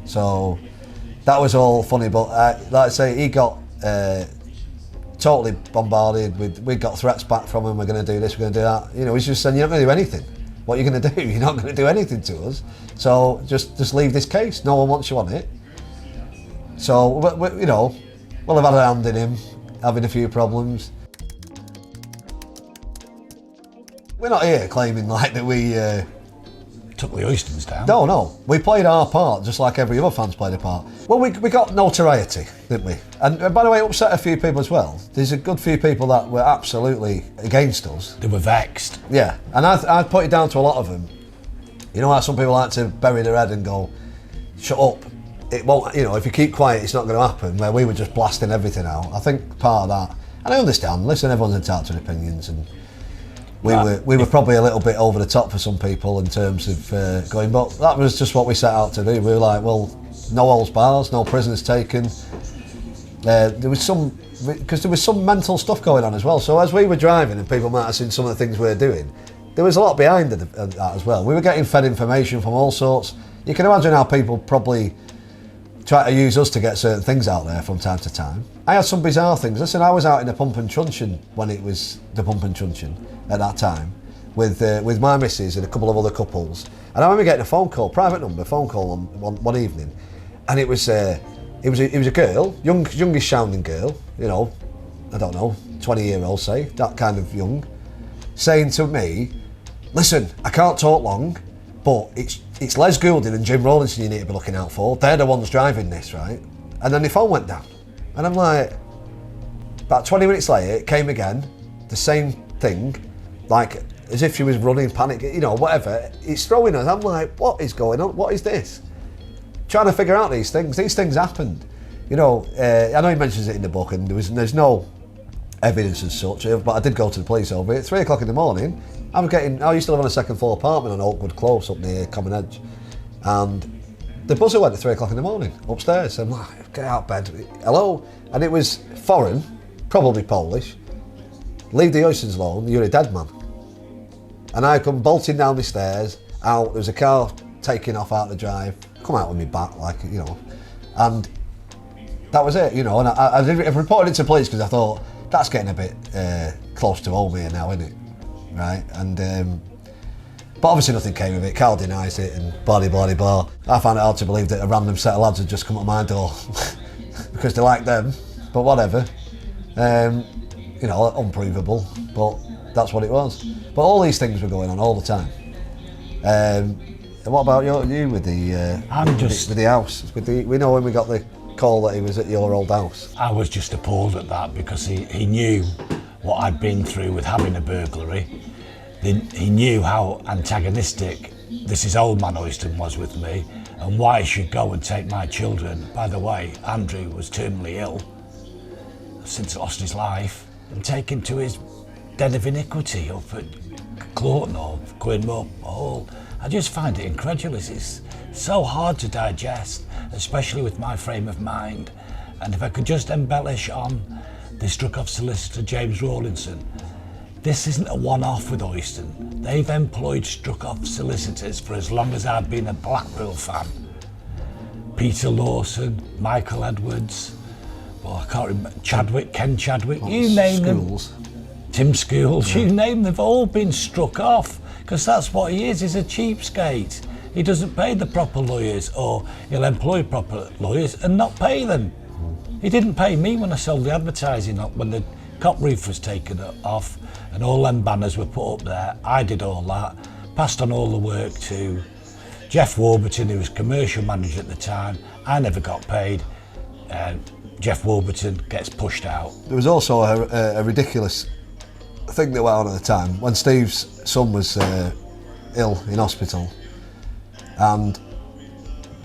So that was all funny, but like I say, he got totally bombarded. We got threats back from him, we're going to do this, we're going to do that. You know, he's just saying, you're not going to do anything. What are you going to do? You're not going to do anything to us. So just leave this case. No one wants you on it. So, you know, we'll have had a hand in him, having a few problems. We're not here claiming like that we took the Oystons down. No. We played our part just like every other fan's played a part. Well, we got notoriety, didn't we? And by the way, it upset a few people as well. There's a good few people that were absolutely against us. They were vexed. Yeah, and I'd put it down to a lot of them. You know how some people like to bury their head and go, shut up. It won't, you know, if you keep quiet, it's not going to happen, where we were just blasting everything out. I think part of that, and I understand, listen, everyone's entitled to their opinions, and we were probably a little bit over the top for some people in terms of going, but that was just what we set out to do. We were like, well, no holds bars, no prisoners taken. There was some mental stuff going on as well. So as we were driving, and people might have seen some of the things we were doing, there was a lot behind that as well. We were getting fed information from all sorts. You can imagine how people probably try to use us to get certain things out there from time to time. I had some bizarre things. Listen, I was out in the Pump and Truncheon when it was the Pump and Truncheon at that time with my missus and a couple of other couples. And I remember getting a phone call, private number, phone call on one evening, and it was a girl, youngish sounding girl, you know, I don't know, 20-year-old say, that kind of young, saying to me, listen, I can't talk long, but it's Les Goulding and Jim Rawlinson you need to be looking out for. They're the ones driving this, right? And then the phone went down. And I'm like, about 20 minutes later, it came again, the same thing, like as if she was running, panic, you know, whatever. It's throwing us. I'm like, what is going on? What is this? Trying to figure out these things. These things happened. You know, I know he mentions it in the book, and there's no evidence as such, but I did go to the police over it. 3 o'clock in the morning, I used to live on a second floor apartment on Oakwood Close up near Common Edge, and the buzzer went at 3 o'clock in the morning upstairs. I'm like, get out of bed, hello? And it was foreign, probably Polish. Leave the Oystons alone, you're a dead man. And I come bolting down the stairs, out, there was a car taking off out the drive, come out with me bat, like, you know, and that was it, you know, and I reported it to police because I thought, that's getting a bit close to home here now, isn't it? Right, and but obviously nothing came of it. Carl denies it and blah blah blah. I found it hard to believe that a random set of lads had just come at my door because they like them, but whatever. You know, unprovable, but that's what it was. But all these things were going on all the time. And what about you with the with the house? We know when we got the call that he was at your old house. I was just appalled at that because he knew what I'd been through with having a burglary. He knew how antagonistic this old man Oyston was with me and why he should go and take my children. By the way, Andrew was terminally ill, since lost his life, and take him to his den of iniquity up at Clawton or Queenmore Hall. I just find it incredulous. It's so hard to digest, especially with my frame of mind. And if I could just embellish on the Struckhoff solicitor, James Rawlinson, this isn't a one-off with Oyston. They've employed Struckhoff solicitors for as long as I've been a Blackpool fan. Peter Lawson, Michael Edwards, I can't remember, Ken Chadwick, you name them. Tim Schools, you name them, they've all been struck off because that's what he is. He's a cheapskate. He doesn't pay the proper lawyers, or he'll employ proper lawyers and not pay them. He didn't pay me when I sold the advertising up, when the cop roof was taken off and all them banners were put up there. I did all that, passed on all the work to Jeff Warburton, who was commercial manager at the time. I never got paid. Jeff Warburton gets pushed out. There was also a ridiculous thing that went on at the time when Steve's son was ill in hospital, and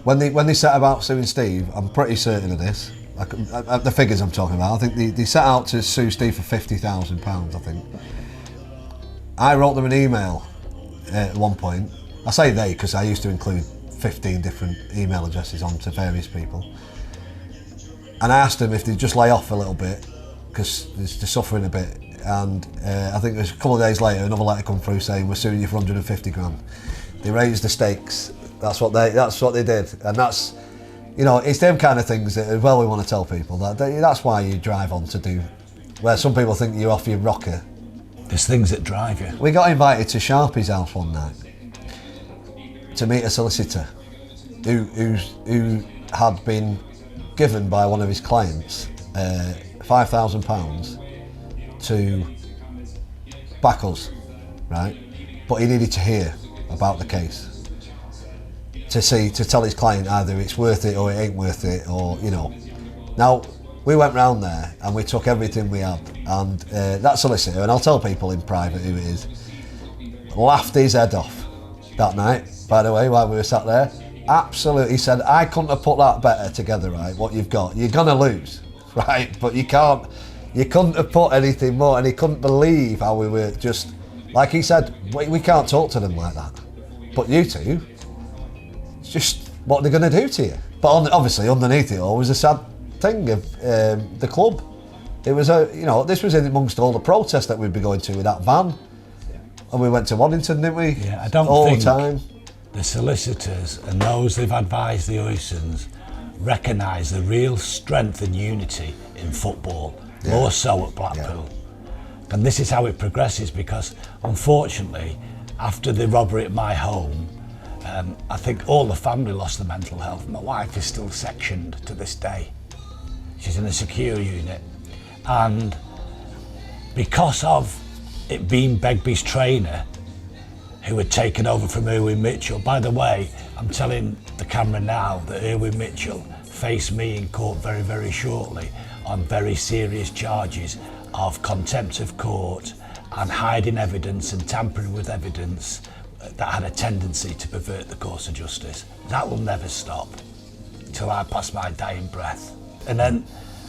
when they set about suing Steve, I'm pretty certain of this, the figures I'm talking about, I think they set out to sue Steve for £50,000, I think. I wrote them an email at one point. I say they because I used to include 15 different email addresses on to various people. And I asked them if they'd just lay off a little bit because they're suffering a bit. And I think it was a couple of days later, another letter come through saying we're suing you for 150 grand. They raised the stakes. That's what they did, and that's, you know, it's them kind of things that as well we want to tell people that's why you drive on to do. Where some people think you're off your rocker. There's things that drive you. We got invited to Sharpie's house one night to meet a solicitor who had been given by one of his clients £5,000 to back us, right? But he needed to hear about the case to tell his client either it's worth it or it ain't worth it, or, you know. Now, we went round there and we took everything we had, and that solicitor, and I'll tell people in private who it is, laughed his head off that night, by the way, while we were sat there. Absolutely, he said, I couldn't have put that better together, right, what you've got. You're gonna lose, right, but you couldn't have put anything more, and he couldn't believe how we were just, like he said, we can't talk to them like that. But you two, it's just what they're gonna do to you. But obviously underneath it all was a sad thing of the club. It was this was in amongst all the protests that we'd be going to with that van. And we went to Waddington, didn't we? Yeah, I don't all think the time. The solicitors and those they've advised the Oystons recognise the real strength and unity in football, more so at Blackpool. Yeah. And this is how it progresses, because unfortunately, after the robbery at my home, I think all the family lost their mental health. My wife is still sectioned to this day. She's in a secure unit. And because of it being Begbie's trainer who had taken over from Erwin Mitchell. By the way, I'm telling the camera now that Erwin Mitchell faced me in court very, very shortly on very serious charges of contempt of court and hiding evidence and tampering with evidence that had a tendency to pervert the course of justice. That will never stop till I pass my dying breath. And then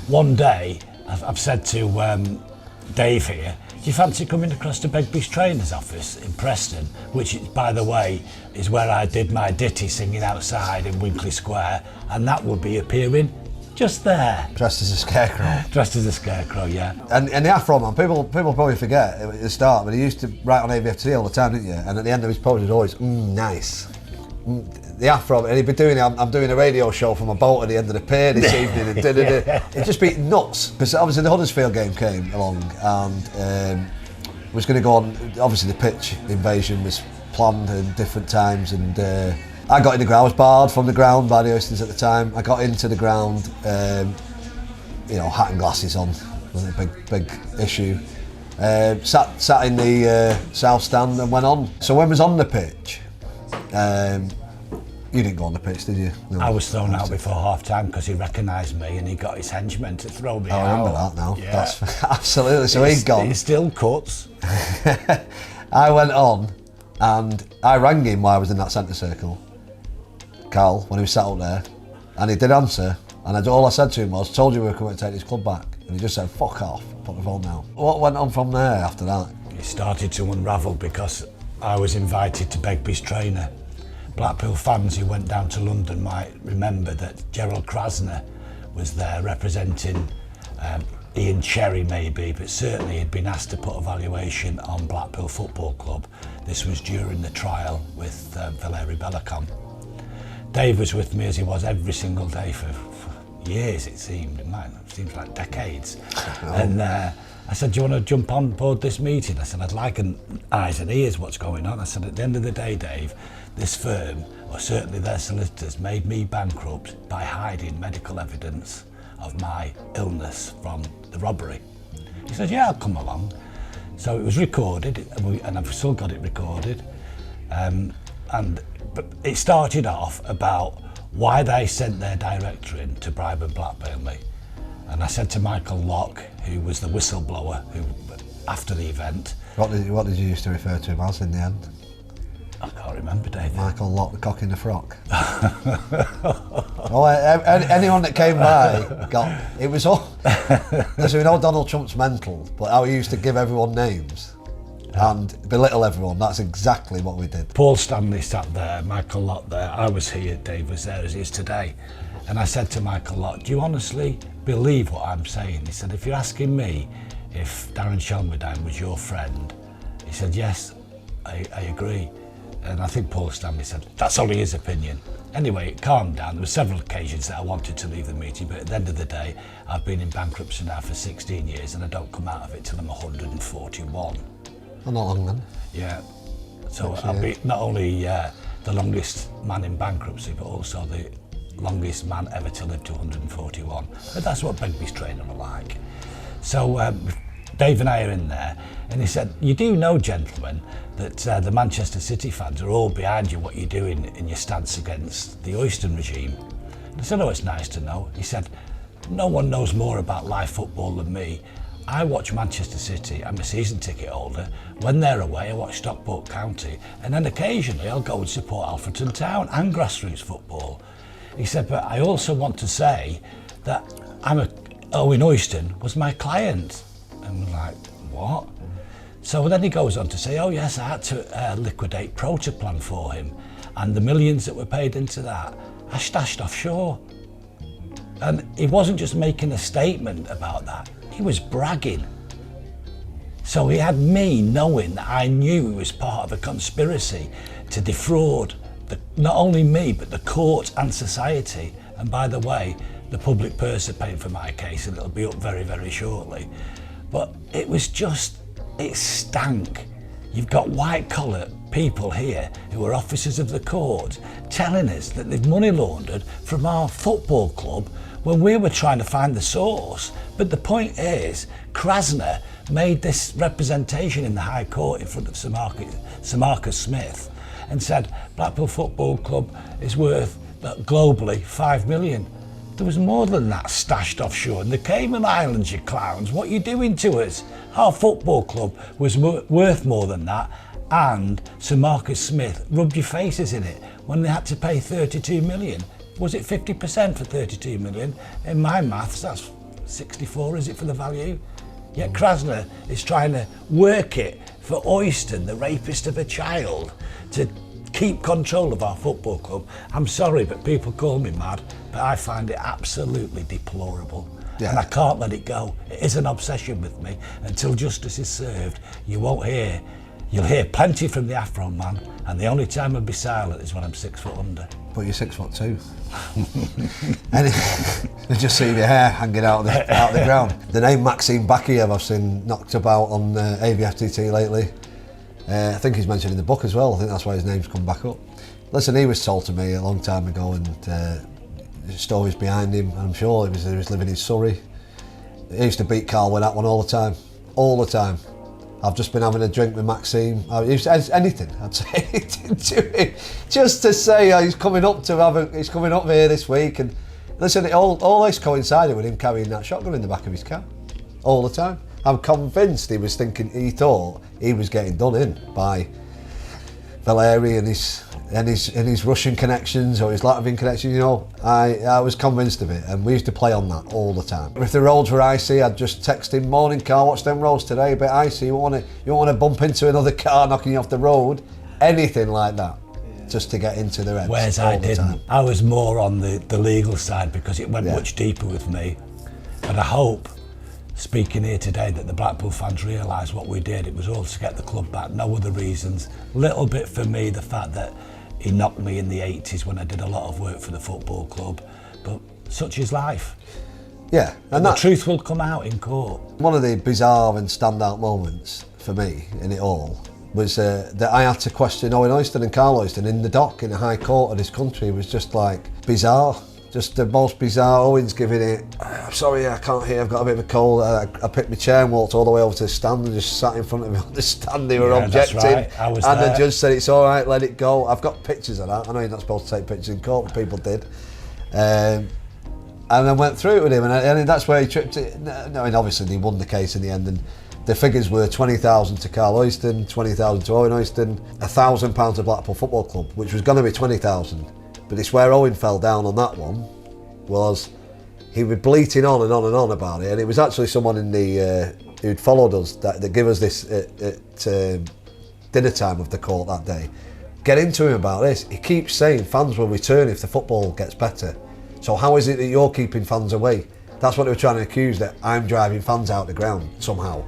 one day, I've said to Dave here, do you fancy coming across to Begbie's trainer's office in Preston, which, by the way, is where I did my ditty singing outside in Winkley Square, and that will be appearing just there. Dressed as a scarecrow. Dressed as a scarecrow, yeah. And the Afroman, people probably forget at the start, but he used to write on AVFT all the time, didn't you? And at the end of his post, he was always, nice. The Afro, and he'd be doing, I'm doing a radio show from a boat at the end of the pier this evening, and it'd just be nuts. Because obviously the Huddersfield game came along, and was going to go on. Obviously the pitch invasion was planned at different times, and I got in the ground. I was barred from the ground by the Oystons at the time. I got into the ground, hat and glasses on, was a big issue. Sat in the south stand and went on. So when I was on the pitch, you didn't go on the pitch, did you? No. I was thrown out before half-time because he recognised me and he got his henchmen to throw me out. I remember that now. Yeah. That's absolutely. So he'd gone. He still cuts. I went on and I rang him while I was in that centre circle, Carl, when he was sat up there, and he did answer. And all I said to him was, "Told you we were coming to take this club back," and he just said, "Fuck off, put the phone down." What went on from there after that? It started to unravel because I was invited to Begbie's trainer. Blackpool fans who went down to London might remember that Gerald Krasner was there representing Ian Cherry maybe, but certainly he'd been asked to put a valuation on Blackpool Football Club. This was during the trial with Valeri Belacom. Dave was with me as he was every single day for years, it seemed. It seems like decades. And I said, "Do you want to jump on board this meeting?" I said, "I'd like an eyes and ears what's going on." I said, "At the end of the day, Dave, this firm, or certainly their solicitors, made me bankrupt by hiding medical evidence of my illness from the robbery." He said, "Yeah, I'll come along." So it was recorded, and I've still got it recorded. But it started off about why they sent their director in to bribe and blackmail me. And I said to Michael Locke, who was the whistleblower after the event. What did you used to refer to him as in the end? I can't remember, David. Michael Locke, the cock in the frock. Anyone that came by got, it was all, so we know Donald Trump's mental, but how he used to give everyone names and belittle everyone, that's exactly what we did. Paul Stanley sat there, Michael Locke there, I was here, Dave was there as he is today. And I said to Michael Locke, "Do you honestly believe what I'm saying?" He said, "If you're asking me if Darren Shelmerdine was your friend," he said, "Yes, I agree." And I think Paul Stanley said, "That's only his opinion." Anyway, it calmed down. There were several occasions that I wanted to leave the meeting, but at the end of the day, I've been in bankruptcy now for 16 years and I don't come out of it till I'm 141. Well, not long then. Yeah. So I'll be not only the longest man in bankruptcy, but also the longest man ever to live to 141. But that's what Begbie's trainer are like. So Dave and I are in there, and he said, "You do know, gentlemen, that the Manchester City fans are all behind you, what you're doing in your stance against the Oyston regime." And I said, "Oh, it's nice to know." He said, "No one knows more about live football than me. I watch Manchester City, I'm a season ticket holder. When they're away, I watch Stockport County, and then occasionally I'll go and support Alfreton Town and grassroots football." He said, "But I also want to say that Owen Oyston was my client." And we're like, "What?" So then he goes on to say, "Oh yes, I had to liquidate Protoplan for him, and the millions that were paid into that, I stashed offshore." And he wasn't just making a statement about that, he was bragging. So he had me knowing that I knew he was part of a conspiracy to defraud not only me, but the court and society. And by the way, the public purse are paying for my case, and it'll be up very, very shortly. But it was just, it stank. You've got white collar people here who are officers of the court telling us that they've money laundered from our football club when we were trying to find the source. But the point is, Krasner made this representation in the High Court in front of Sir Marcus Smith and said Blackpool Football Club is worth globally 5 million. There was more than that stashed offshore in the Cayman Islands, you clowns. What are you doing to us? Our football club was worth more than that, and Sir Marcus Smith rubbed your faces in it when they had to pay 32 million. Was it 50% for 32 million? In my maths, that's 64, is it, for the value? Yet Krasner is trying to work it for Oyston, the rapist of a child, to keep control of our football club. I'm sorry, but people call me mad, but I find it absolutely deplorable. Yeah. And I can't let it go. It is an obsession with me. Until justice is served, you'll hear plenty from the Afroman, and the only time I'll be silent is when I'm 6 foot under. But you're 6'2". And they just see your hair hanging out of the ground. The name Maxime Bakiev I've seen knocked about on AVFTT lately. I think he's mentioned in the book as well. I think that's why his name's come back up. Listen, he was told to me a long time ago, and the stories behind him. I'm sure he was living in Surrey. He used to beat Carl with that one all the time. All the time. I've just been having a drink with Maxime. Anything, I'd say anything to him, just to say he's coming up here this week. And listen, it all this coincided with him carrying that shotgun in the back of his car all the time. I'm convinced he thought he was getting done in by Valeri and his Russian connections or his Latvian connections. You know, I was convinced of it, and we used to play on that all the time. If the roads were icy, I'd just text him, "Morning, car. Watch them roads today, a bit icy. You want to bump into another car knocking you off the road?" Anything like that, just to get into the Reds. Whereas I didn't. I was more on the legal side because it went much deeper with me. And I hope, speaking here today, that the Blackpool fans realise what we did. It was all to get the club back, no other reasons. Little bit for me, the fact that he knocked me in the 80s when I did a lot of work for the football club, but such is life. Yeah, and the truth will come out in court. One of the bizarre and standout moments for me in it all was that I had to question Owen Oyston and Carl Oyston in the dock in the High Court of this country. It was just like bizarre. Just the most bizarre. Owen's giving it, "I'm sorry, I can't hear, I've got a bit of a cold." I picked my chair and walked all the way over to the stand and just sat in front of him on the stand. They were objecting. That's right. I was and there. the judge said, "It's all right, let it go." I've got pictures of that. I know you're not supposed to take pictures in court, but people did. And I went through it with him, and that's where he tripped it. No, and obviously he won the case in the end, and the figures were 20,000 to Carl Oyston, 20,000 to Owen Oyston, £1,000 to Blackpool Football Club, which was going to be 20,000. But it's where Owen fell down on that one, was he was bleating on and on and on about it, and it was actually someone in the who'd followed us that gave us this at dinner time of the court that day. Get into him about this. He keeps saying fans will return if the football gets better. So how is it that you're keeping fans away? That's what they were trying to accuse, that I'm driving fans out the ground somehow.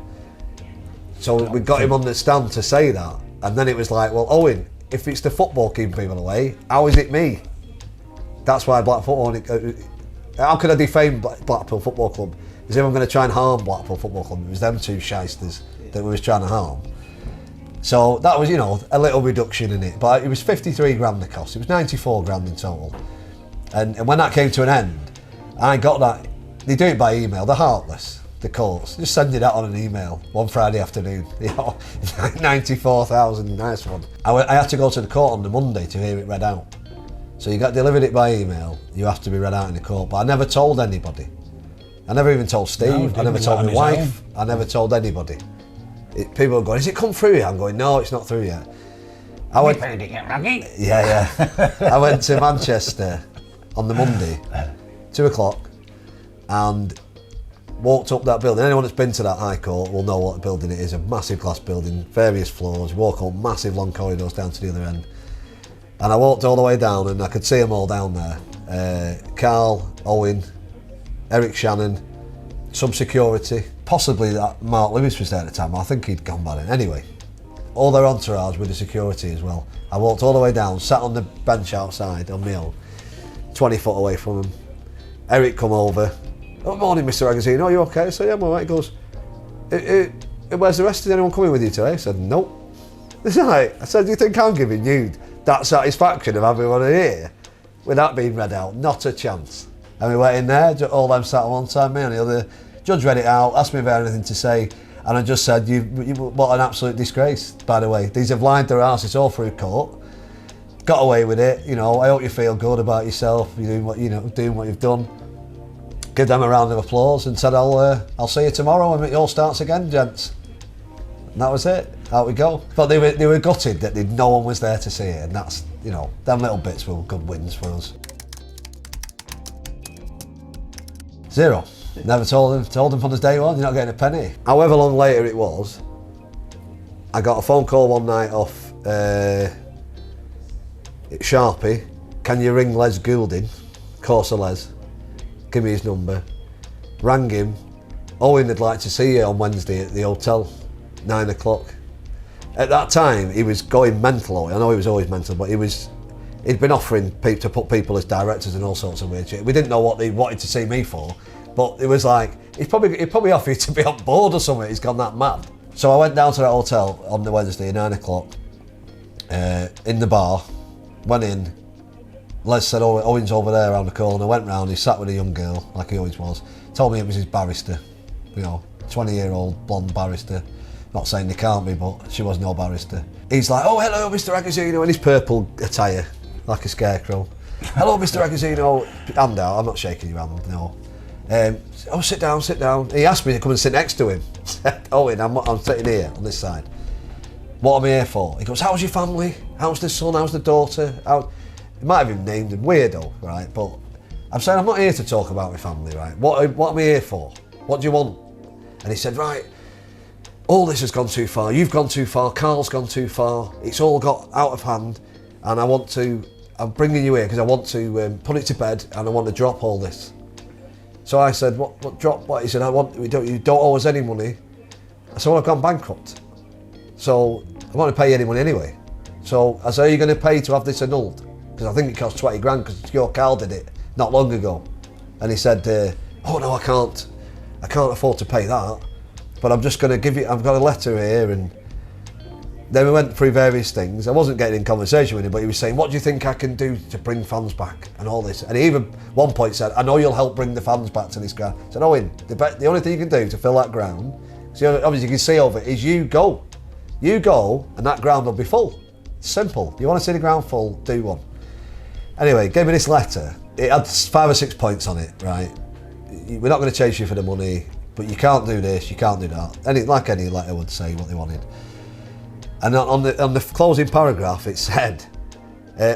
So we got him on the stand to say that, and then it was like, well, Owen, if it's the football keeping people away, how is it me? That's why Blackpool. How could I defame Blackpool Football Club? As if I'm going to try and harm Blackpool Football Club. It was them two shysters that we was trying to harm. So that was, a little reduction in it. But it was 53 grand the cost. It was 94 grand in total. And when that came to an end, I got that. They do it by email. They're heartless, the courts. Just send it out on an email one Friday afternoon. 94,000, nice one. I had to go to the court on the Monday to hear it read out. So you got delivered it by email, you have to be read out in the court. But I never told anybody. I never even told Steve, I never told my wife, I never told anybody. People are going, "Is it come through yet?" I'm going, "No, it's not through yet." I went, Raggy? Yeah. I went to Manchester on the Monday, 2 o'clock, and walked up that building. Anyone that's been to that High Court will know what building it is. A massive glass building, various floors, walk up massive long corridors down to the other end. And I walked all the way down, and I could see them all down there. Carl, Owen, Eric Shannon, some security. Possibly that Mark Lewis was there at the time. I think he'd gone by then. Anyway, all their entourage with the security as well. I walked all the way down, sat on the bench outside on my own, 20 foot away from him. Eric come over. "Oh, morning, Mr. Ragozzino, are you okay?" I said, "Yeah, I'm all right." He goes, "Where's the rest? Is anyone coming with you today?" I said, "Nope." It's like, I said, "Do you think I'm giving you that satisfaction of having one here with that being read out?" Not a chance. And we went in there, all them sat on one side, me on the other. Judge read it out, asked me if I had anything to say, and I just said, you what an absolute disgrace, by the way. These have lied their asses all through court, got away with it. I hope you feel good about yourself, you're doing what you've done. Give them a round of applause and said, I'll see you tomorrow when it all starts again, gents. And that was it. Out we go. But they were gutted that no one was there to see it, and that's, them little bits were good wins for us. 0. Never told him from the day one, you're not getting a penny. However long later it was, I got a phone call one night off Sharpie, can you ring Les Goulding? Corsa Les. Give me his number. Rang him. Owen would like to see you on Wednesday at the hotel, 9 o'clock. At that time, he was going mental. I know he was always mental, but he'd been offering to put people as directors and all sorts of weird shit. We didn't know what they wanted to see me for, but it was like, he'd probably offer you to be on board or something. He's gone that mad. So I went down to that hotel on the Wednesday at 9 o'clock, in the bar, went in. Les said, oh, Owen's over there around the corner. Went round, he sat with a young girl, like he always was. Told me it was his barrister, 20-year-old blonde barrister. Not saying they can't be, but she was no barrister. He's like, oh, hello, Mr. Ragozzino, in his purple attire, like a scarecrow. Hello, Mr. Ragozzino. Hand out, I'm not shaking your hand, no. Oh, sit down, sit down. He asked me to come and sit next to him. Owen, I'm sitting here on this side. What am I here for? He goes, how's your family? How's the son? How's the daughter? He might have even named him weirdo, right? But I'm saying I'm not here to talk about my family, right? What am I here for? What do you want? And he said, right, all this has gone too far. You've gone too far. Carl's gone too far. It's all got out of hand, and I'm bringing you here because I want to put it to bed, and I want to drop all this. So I said, what drop? What? He said, you don't owe us any money. I said, well, I've gone bankrupt. So I want to pay you any money anyway. So I said, are you going to pay to have this annulled? Because I think it cost 20 grand because your Carl did it not long ago. And he said, oh no, I can't afford to pay that. But I'm just going to give you, I've got a letter here. And then we went through various things. I wasn't getting in conversation with him, but he was saying, what do you think I can do to bring fans back and all this? And he even one point said, I know you'll help bring the fans back to this ground. I said, Owen, the only thing you can do to fill that ground, so obviously you can see over it, is you go. You go and that ground will be full. Simple. You want to see the ground full, do one. Anyway, gave me this letter. It had 5 or 6 points on it, right? We're not going to chase you for the money, but you can't do this, you can't do that. Like any letter would say what they wanted. And on the closing paragraph, it said,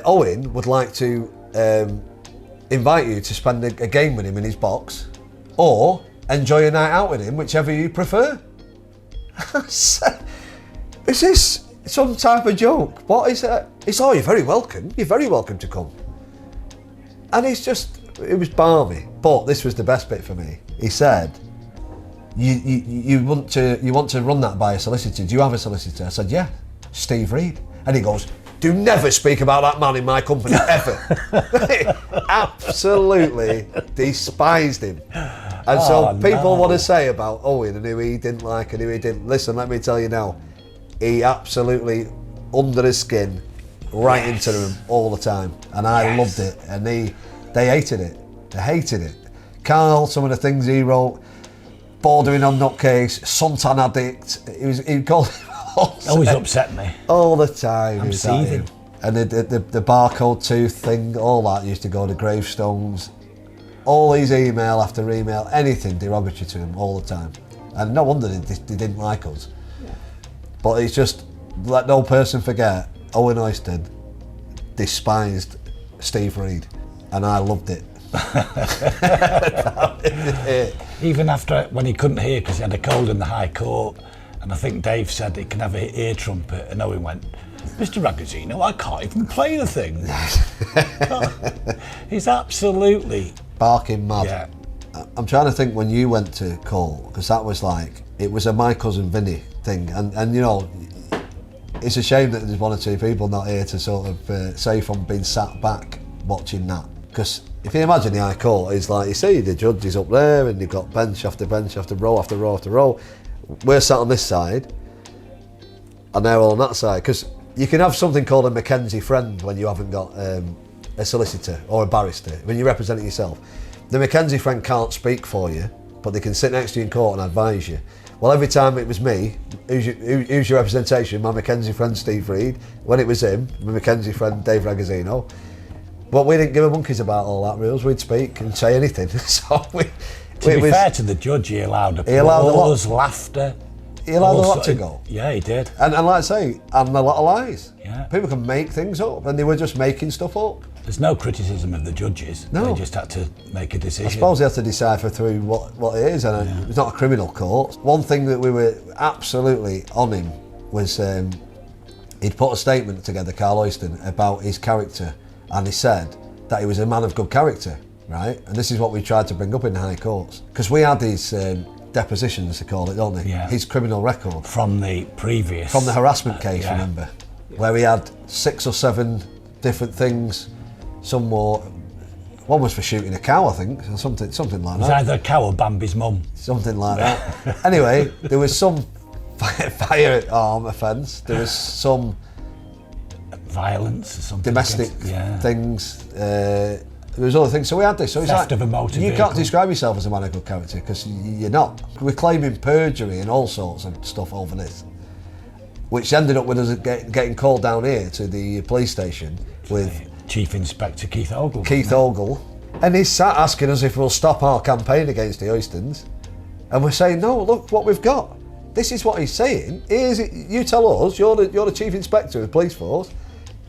Owen would like to invite you to spend a game with him in his box, or enjoy a night out with him, whichever you prefer. Is this some type of joke? What is that? It's, oh, you're very welcome. You're very welcome to come. And it was balmy. But this was the best bit for me. He said, you want to run that by a solicitor. Do you have a solicitor? I said, yeah, Steve Reed. And he goes, do never speak about that man in my company, ever. Absolutely despised him. And so people want to say about Owen and who he didn't like and who he didn't. Listen, let me tell you now, he absolutely, under his skin, right into them all the time. And I loved it. And they hated it. They hated it. Carl, some of the things he wrote, bordering on nutcase, suntan addict. He called him always upset me. All the time. I'm seething. And the barcode tooth thing, all that used to go to gravestones. All his email after email, anything derogatory to him all the time. And no wonder they didn't like us. Yeah. But it's just, let no person forget, Owen Oyston despised Steve Reed, and I loved it. Even after, when he couldn't hear because he had a cold in the High Court, and I think Dave said he can have an ear trumpet, and Owen went, Mr. Ragozzino, I can't even play the thing. He's absolutely barking mad. Yeah. I'm trying to think when you went to court, because that was like, it was a My Cousin Vinny thing, and you know, it's a shame that there's 1 or 2 people not here to sort of say from being sat back watching that. Because if you imagine the High Court, it's like, you see the judge is up there and you've got bench after bench after row after row after row. We're sat on this side and they're all on that side. Because you can have something called a Mackenzie friend when you haven't got a solicitor or a barrister, when you're representing yourself. The Mackenzie friend can't speak for you, but they can sit next to you in court and advise you. Well, every time it was me, who's your representation? My Mackenzie friend Steve Reed. When it was him, my Mackenzie friend Dave Ragozzino. But we didn't give a monkeys about all that rules. We'd speak and say anything. So to be fair to the judge, he allowed applause, laughter. He allowed a lot to go. Yeah, he did. And like I say, and a lot of lies. Yeah. People can make things up, and they were just making stuff up. There's no criticism of the judges. No. They just had to make a decision. I suppose they have to decipher through what it is, and it's not a criminal court. One thing that we were absolutely on him was He'd put a statement together, Carl Oyston, about his character, and he said that he was a man of good character, right? And this is what we tried to bring up in the High Courts. Because we had these depositions, they call it, don't they? Yeah. His criminal record. From the previous... From the harassment case, yeah. remember? Where we had 6 or 7 different things. Some more... One was for shooting a cow, I think, or something like it was that. either a cow or Bambi's mum. Something like that. Anyway, there was some firearm offence. There was some... Violence or something. Domestic things. There was other things. So we had this. So it's Theft like, of a motor you vehicle. can't describe yourself as a man of good character because you're not. We're claiming perjury and all sorts of stuff over this, which ended up with us getting called down here to the police station with Chief Inspector Keith Ogle. Keith Ogle, and he's sat asking us if we'll stop our campaign against the Oystons, and we're saying no. Look what we've got. This is what he's saying. You tell us. You're the Chief Inspector of the police force.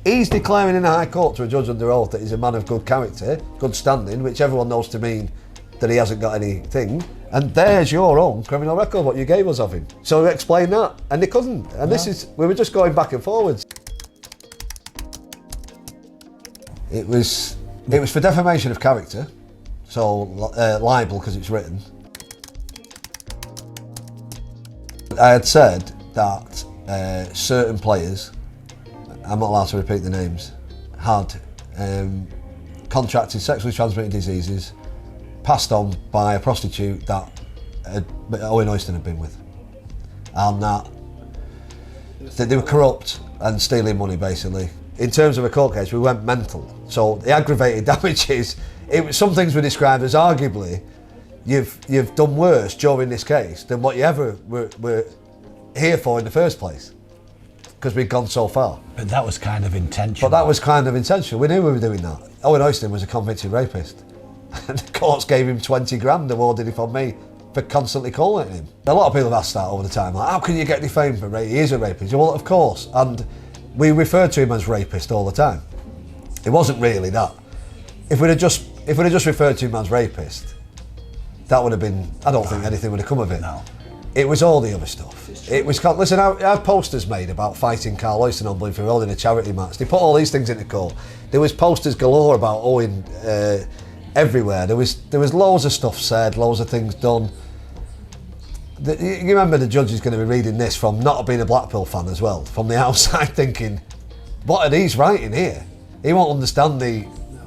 He's declaring in the High Court to a judge under oath that he's a man of good character, good standing, which everyone knows to mean that he hasn't got anything. And there's your own criminal record, what you gave us of him. So we explained that, and they couldn't. And we were just going back and forwards. It was for defamation of character, so libel because it's written. I had said that certain players, I'm not allowed to repeat the names, had contracted sexually transmitted diseases passed on by a prostitute that Owen Oyston had been with, and that they were corrupt and stealing money basically. In terms of a court case, we went mental. So the aggravated damages, some things were described as arguably you've done worse during this case than what you ever were here for in the first place, because we'd gone so far. But that was kind of intentional. But that was kind of intentional. We knew we were doing that. Owen Oyston was a convicted rapist. And the courts gave him 20 grand, awarded it from me, for constantly calling him. A lot of people have asked that over the time, like, how can you get defamed for rape? He is a rapist. Well, of course. And we referred to him as rapist all the time. It wasn't really that. If we'd have just referred to him as rapist, that would have been, I don't think anything would have come of it. No. It was all the other stuff. It was, listen, I had posters made about fighting Carl Oyston on Bloomfield Road in a charity match. They put all these things into court. There was posters galore about Owen everywhere. There was loads of stuff said, loads of things done. You remember the judge is going to be reading this from not being a Blackpool fan as well, from the outside thinking, what are these writing here? He won't understand he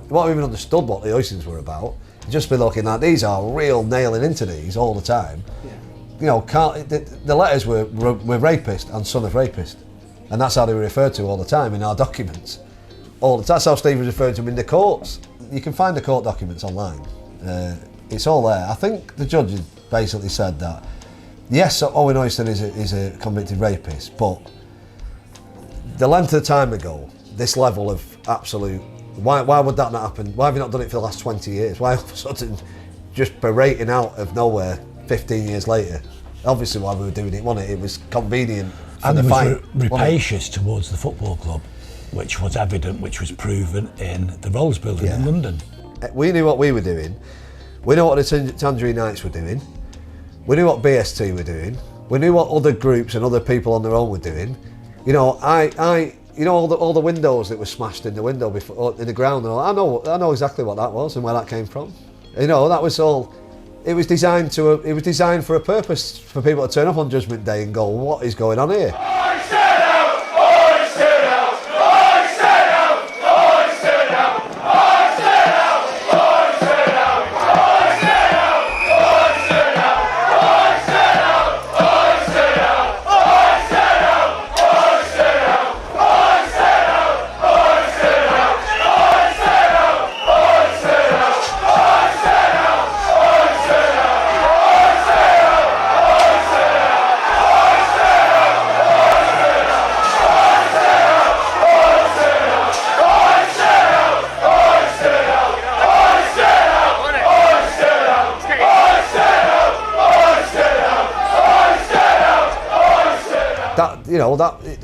won't even understood what the Oystons were about. He'll just be looking at, these are real nailing into these all the time. Yeah. You know, the letters were rapist and son of rapist. And that's how they were referred to all the time in our documents. That's how Steve was referring to them in the courts. You can find the court documents online. It's all there. I think the judge basically said that, yes, Owen Oyston is a convicted rapist, but the length of time ago, this level of absolute, why would that not happen? Why have you not done it for the last 20 years? Why all of a sudden just berating out of nowhere 15 years later? Obviously why we were doing it, wasn't it? It was convenient for and the fight. And rapacious towards the football club, which was evident, which was proven in the Rolls building in London. We knew what we were doing. We knew what the Tangerine Knights were doing. We knew what BST were doing. We knew what other groups and other people on their own were doing. You know, you know all the windows that were smashed in the window before in the ground. I know exactly what that was and where that came from. You know, that was all. It was designed for a purpose, for people to turn up on Judgment Day and go, what is going on here?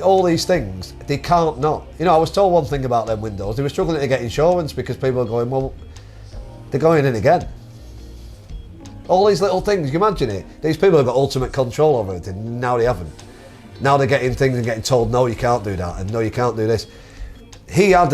All these things, they can't not. You know, I was told one thing about them windows. They were struggling to get insurance because people are going, well, they're going in again. All these little things, you imagine it. These people have got ultimate control over everything, now they haven't. Now they're getting things and getting told, no, you can't do that, and no, you can't do this. He had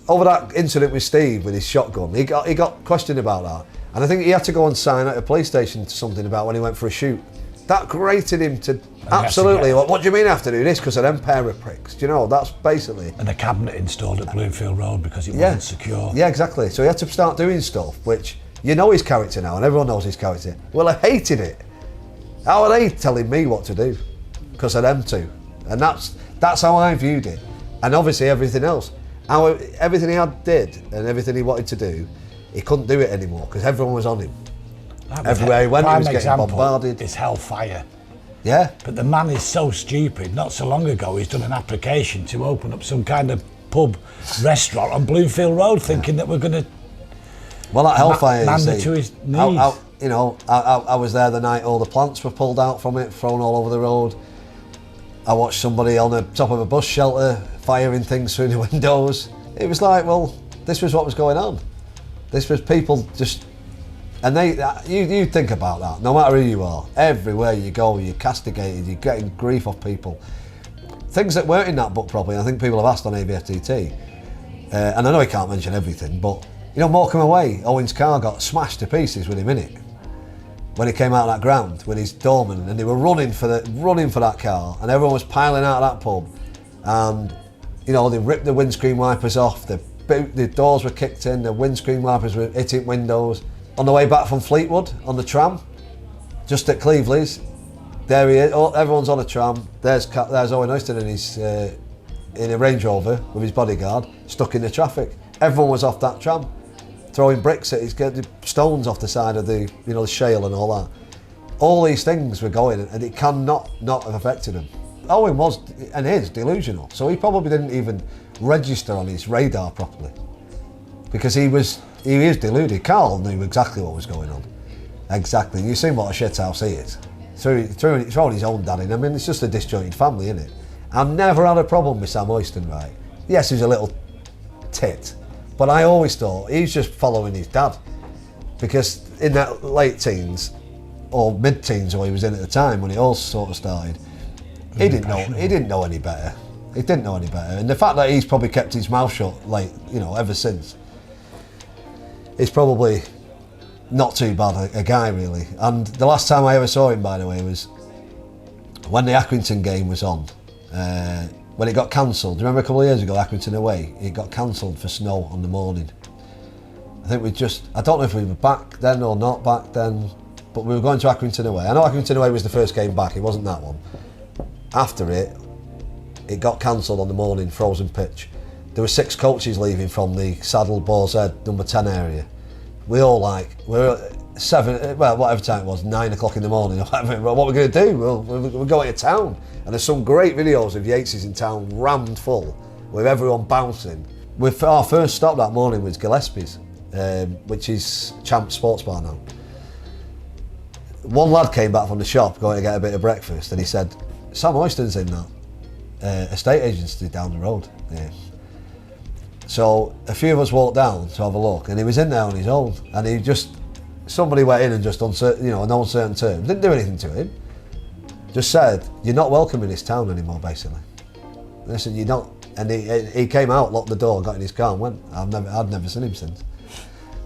over that incident with Steve with his shotgun, he got questioned about that. And I think he had to go and sign at a police station to something about when he went for a shoot. That grated him to absolutely, what do you mean I have to do this because of them pair of pricks? Do you know, that's basically... And a cabinet installed at Bloomfield Road because it wasn't secure. Yeah, exactly. So he had to start doing stuff, which, you know his character now, and everyone knows his character. Well, I hated it. How are they telling me what to do? Because of them two. And that's how I viewed it. And obviously everything else. Everything he did and everything he wanted to do, he couldn't do it anymore because everyone was on him. Everywhere he went, he was getting bombarded. It's hellfire. Yeah. But the man is so stupid. Not so long ago, he's done an application to open up some kind of pub restaurant on Bloomfield Road, thinking that we're going to. Well, that hellfire. To his knees. I was there the night all the plants were pulled out from it, thrown all over the road. I watched somebody on the top of a bus shelter firing things through the windows. It was like, well, this was what was going on. This was people just. And you think about that, no matter who you are, everywhere you go, you're castigated, you're getting grief off people. Things that weren't in that book probably, I think people have asked on ABFTT, and I know he can't mention everything, but you know, Morecambe away, Owen's car got smashed to pieces with him in it. When he came out of that ground with his doorman, and they were running for that car, and everyone was piling out of that pub, and you know, they ripped the windscreen wipers off, the doors were kicked in, the windscreen wipers were hitting windows. On the way back from Fleetwood, on the tram, just at Cleveley's, there he is. Oh, everyone's on a tram. There's Owen Oyston in a Range Rover with his bodyguard, stuck in the traffic. Everyone was off that tram, throwing bricks at getting stones off the side of the shale and all that. All these things were going, and it cannot not have affected him. Owen was and is delusional, so he probably didn't even register on his radar properly because he is deluded. Carl knew exactly what was going on. Exactly. You've seen what a shithouse he is. Throwing his own dad in. I mean, it's just a disjointed family, isn't it? I've never had a problem with Sam Oyston, right? Yes, he's a little tit, but I always thought he's just following his dad. Because in that late teens, or mid-teens where he was in at the time, when it all sort of started, he didn't know any better. He didn't know any better. And the fact that he's probably kept his mouth shut, ever since, it's probably not too bad a guy really. And the last time I ever saw him, by the way, was when the Accrington game was on, when it got cancelled. Do you remember a couple of years ago, Accrington away? It got cancelled for snow on the morning. I think I don't know if we were back then or not back then, but we were going to Accrington away. I know Accrington away was the first game back, it wasn't that one. After it got cancelled on the morning, frozen pitch. There were 6 coaches leaving from the Saddle, Boar's Head, number 10 area. We all we're 7, well, whatever time it was, 9 o'clock in the morning or whatever. What we're going to do? We're going to town. And there's some great videos of Yates's in town rammed full with everyone bouncing. Our first stop that morning was Gillespie's, which is Champ Sports Bar now. One lad came back from the shop going to get a bit of breakfast and he said, Sam Oyston's in that estate agency down the road. Yeah. So a few of us walked down to have a look, and he was in there on his own. And somebody went in and just in no uncertain terms, didn't do anything to him. Just said, "You're not welcome in this town anymore." Basically, listen, you're not. And he came out, locked the door, got in his car, and went. I'd never seen him since.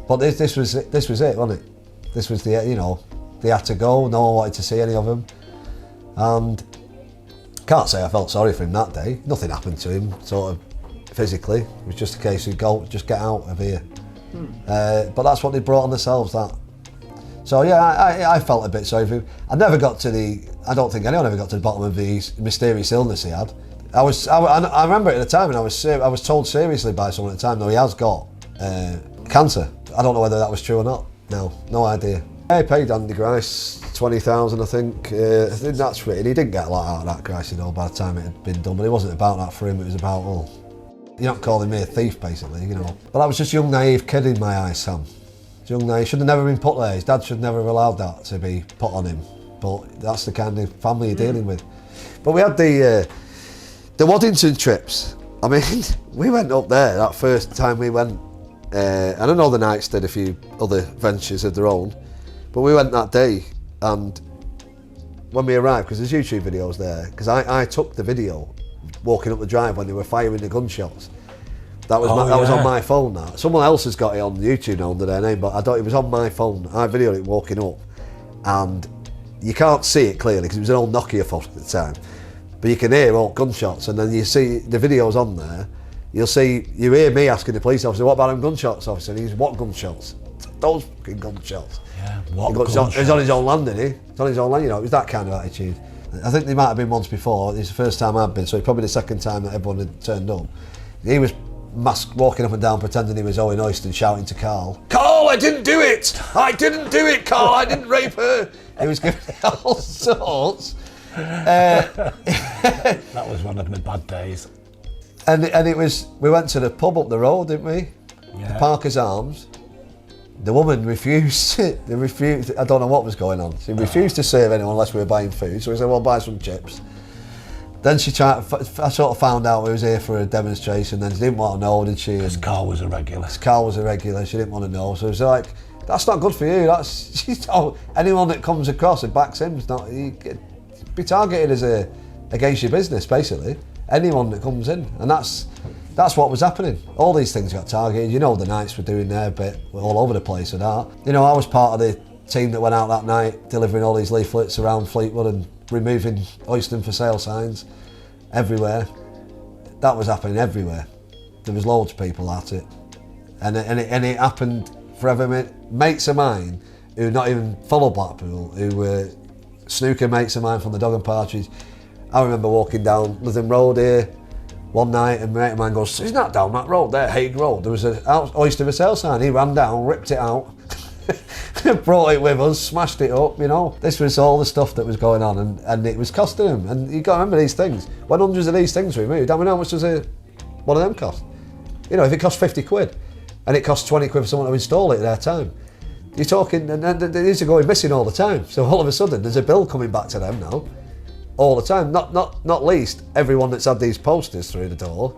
But this was it, wasn't it? This was they had to go. No one wanted to see any of them, and can't say I felt sorry for him that day. Nothing happened to him, sort of. Physically, it was just a case of just get out of here. But that's what they brought on themselves. That. So yeah, I felt a bit sorry for him. I don't think anyone ever got to the bottom of the mysterious illness he had. I remember it at the time, and I was told seriously by someone at the time, no, he has got cancer. I don't know whether that was true or not. No idea. I paid Andy Grice 20,000, I think. I think that's right. He didn't get a lot out of that, Grice, by the time it had been done. But it wasn't about that for him. It was about you're not calling me a thief, basically, But I was just a young, naive kid in my eyes, Sam. Young, naive. Should have never been put there. His dad should never have allowed that to be put on him. But that's the kind of family you're dealing with. But we had the Waddington trips. I mean, we went up there that first time we went. And I know the Knights did a few other ventures of their own. But we went that day, and when we arrived, because there's YouTube videos there, because I took the video walking up the drive when they were firing the gunshots. That was that was on my phone. That someone else has got it on YouTube now under their name, but I don't. It was on my phone. I videoed it walking up, and you can't see it clearly because it was an old Nokia phone at the time. But you can hear all gunshots, and then you see the videos on there. You hear me asking the police officer, "What about them gunshots, officer?" And he's, "What gunshots?" Those fucking gunshots. Yeah, what gunshots? He was on his own land, didn't he? He was on his own land, you know. It was that kind of attitude. I think they might have been once before. It's the first time I'd been, so it's probably the second time that everyone had turned up. He was masked, walking up and down, pretending he was Owen Oystons, shouting to Carl, "Carl, I didn't do it! I didn't do it, Carl! I didn't rape her!" He was giving all sorts. That was one of my bad days. And it was, we went to the pub up the road, didn't we? Yeah. The Parker's Arms. The woman refused. They refused. I don't know what was going on. She refused to serve anyone unless we were buying food. So we said, "Well, buy some chips." Then she tried. I sort of found out we was here for a demonstration. Then she didn't want to know, did she? Because Carl was a regular. Carl was a regular. She didn't want to know. So it was like, "That's not good for you. Anyone that comes across and backs him is not. You be targeted against your business, basically. Anyone that comes in, and that's what was happening. All these things got targeted. You know, the Knights were doing their bit all over the place with that. You know, I was part of the team that went out that night delivering all these leaflets around Fleetwood and removing Oystons for sale signs everywhere. That was happening everywhere. There was loads of people at it, and it happened forever. Mates of mine who not even follow Blackpool, who were snooker mates of mine from the Dog and Partridge. I remember walking down Lytham Road here one night, and a mate of mine goes, "He's not down that road there, Hague Road." There was an Oyster for sale sign. He ran down, ripped it out, brought it with us, smashed it up, you know. This was all the stuff that was going on, and it was costing him. And you got to remember these things. When hundreds of these things were removed, I mean, how much does one of them cost? You know, if it cost 50 quid, and it cost 20 quid for someone to install it at their time, you're talking, and these are going missing all the time. So all of a sudden, there's a bill coming back to them now. All the time, not least everyone that's had these posters through the door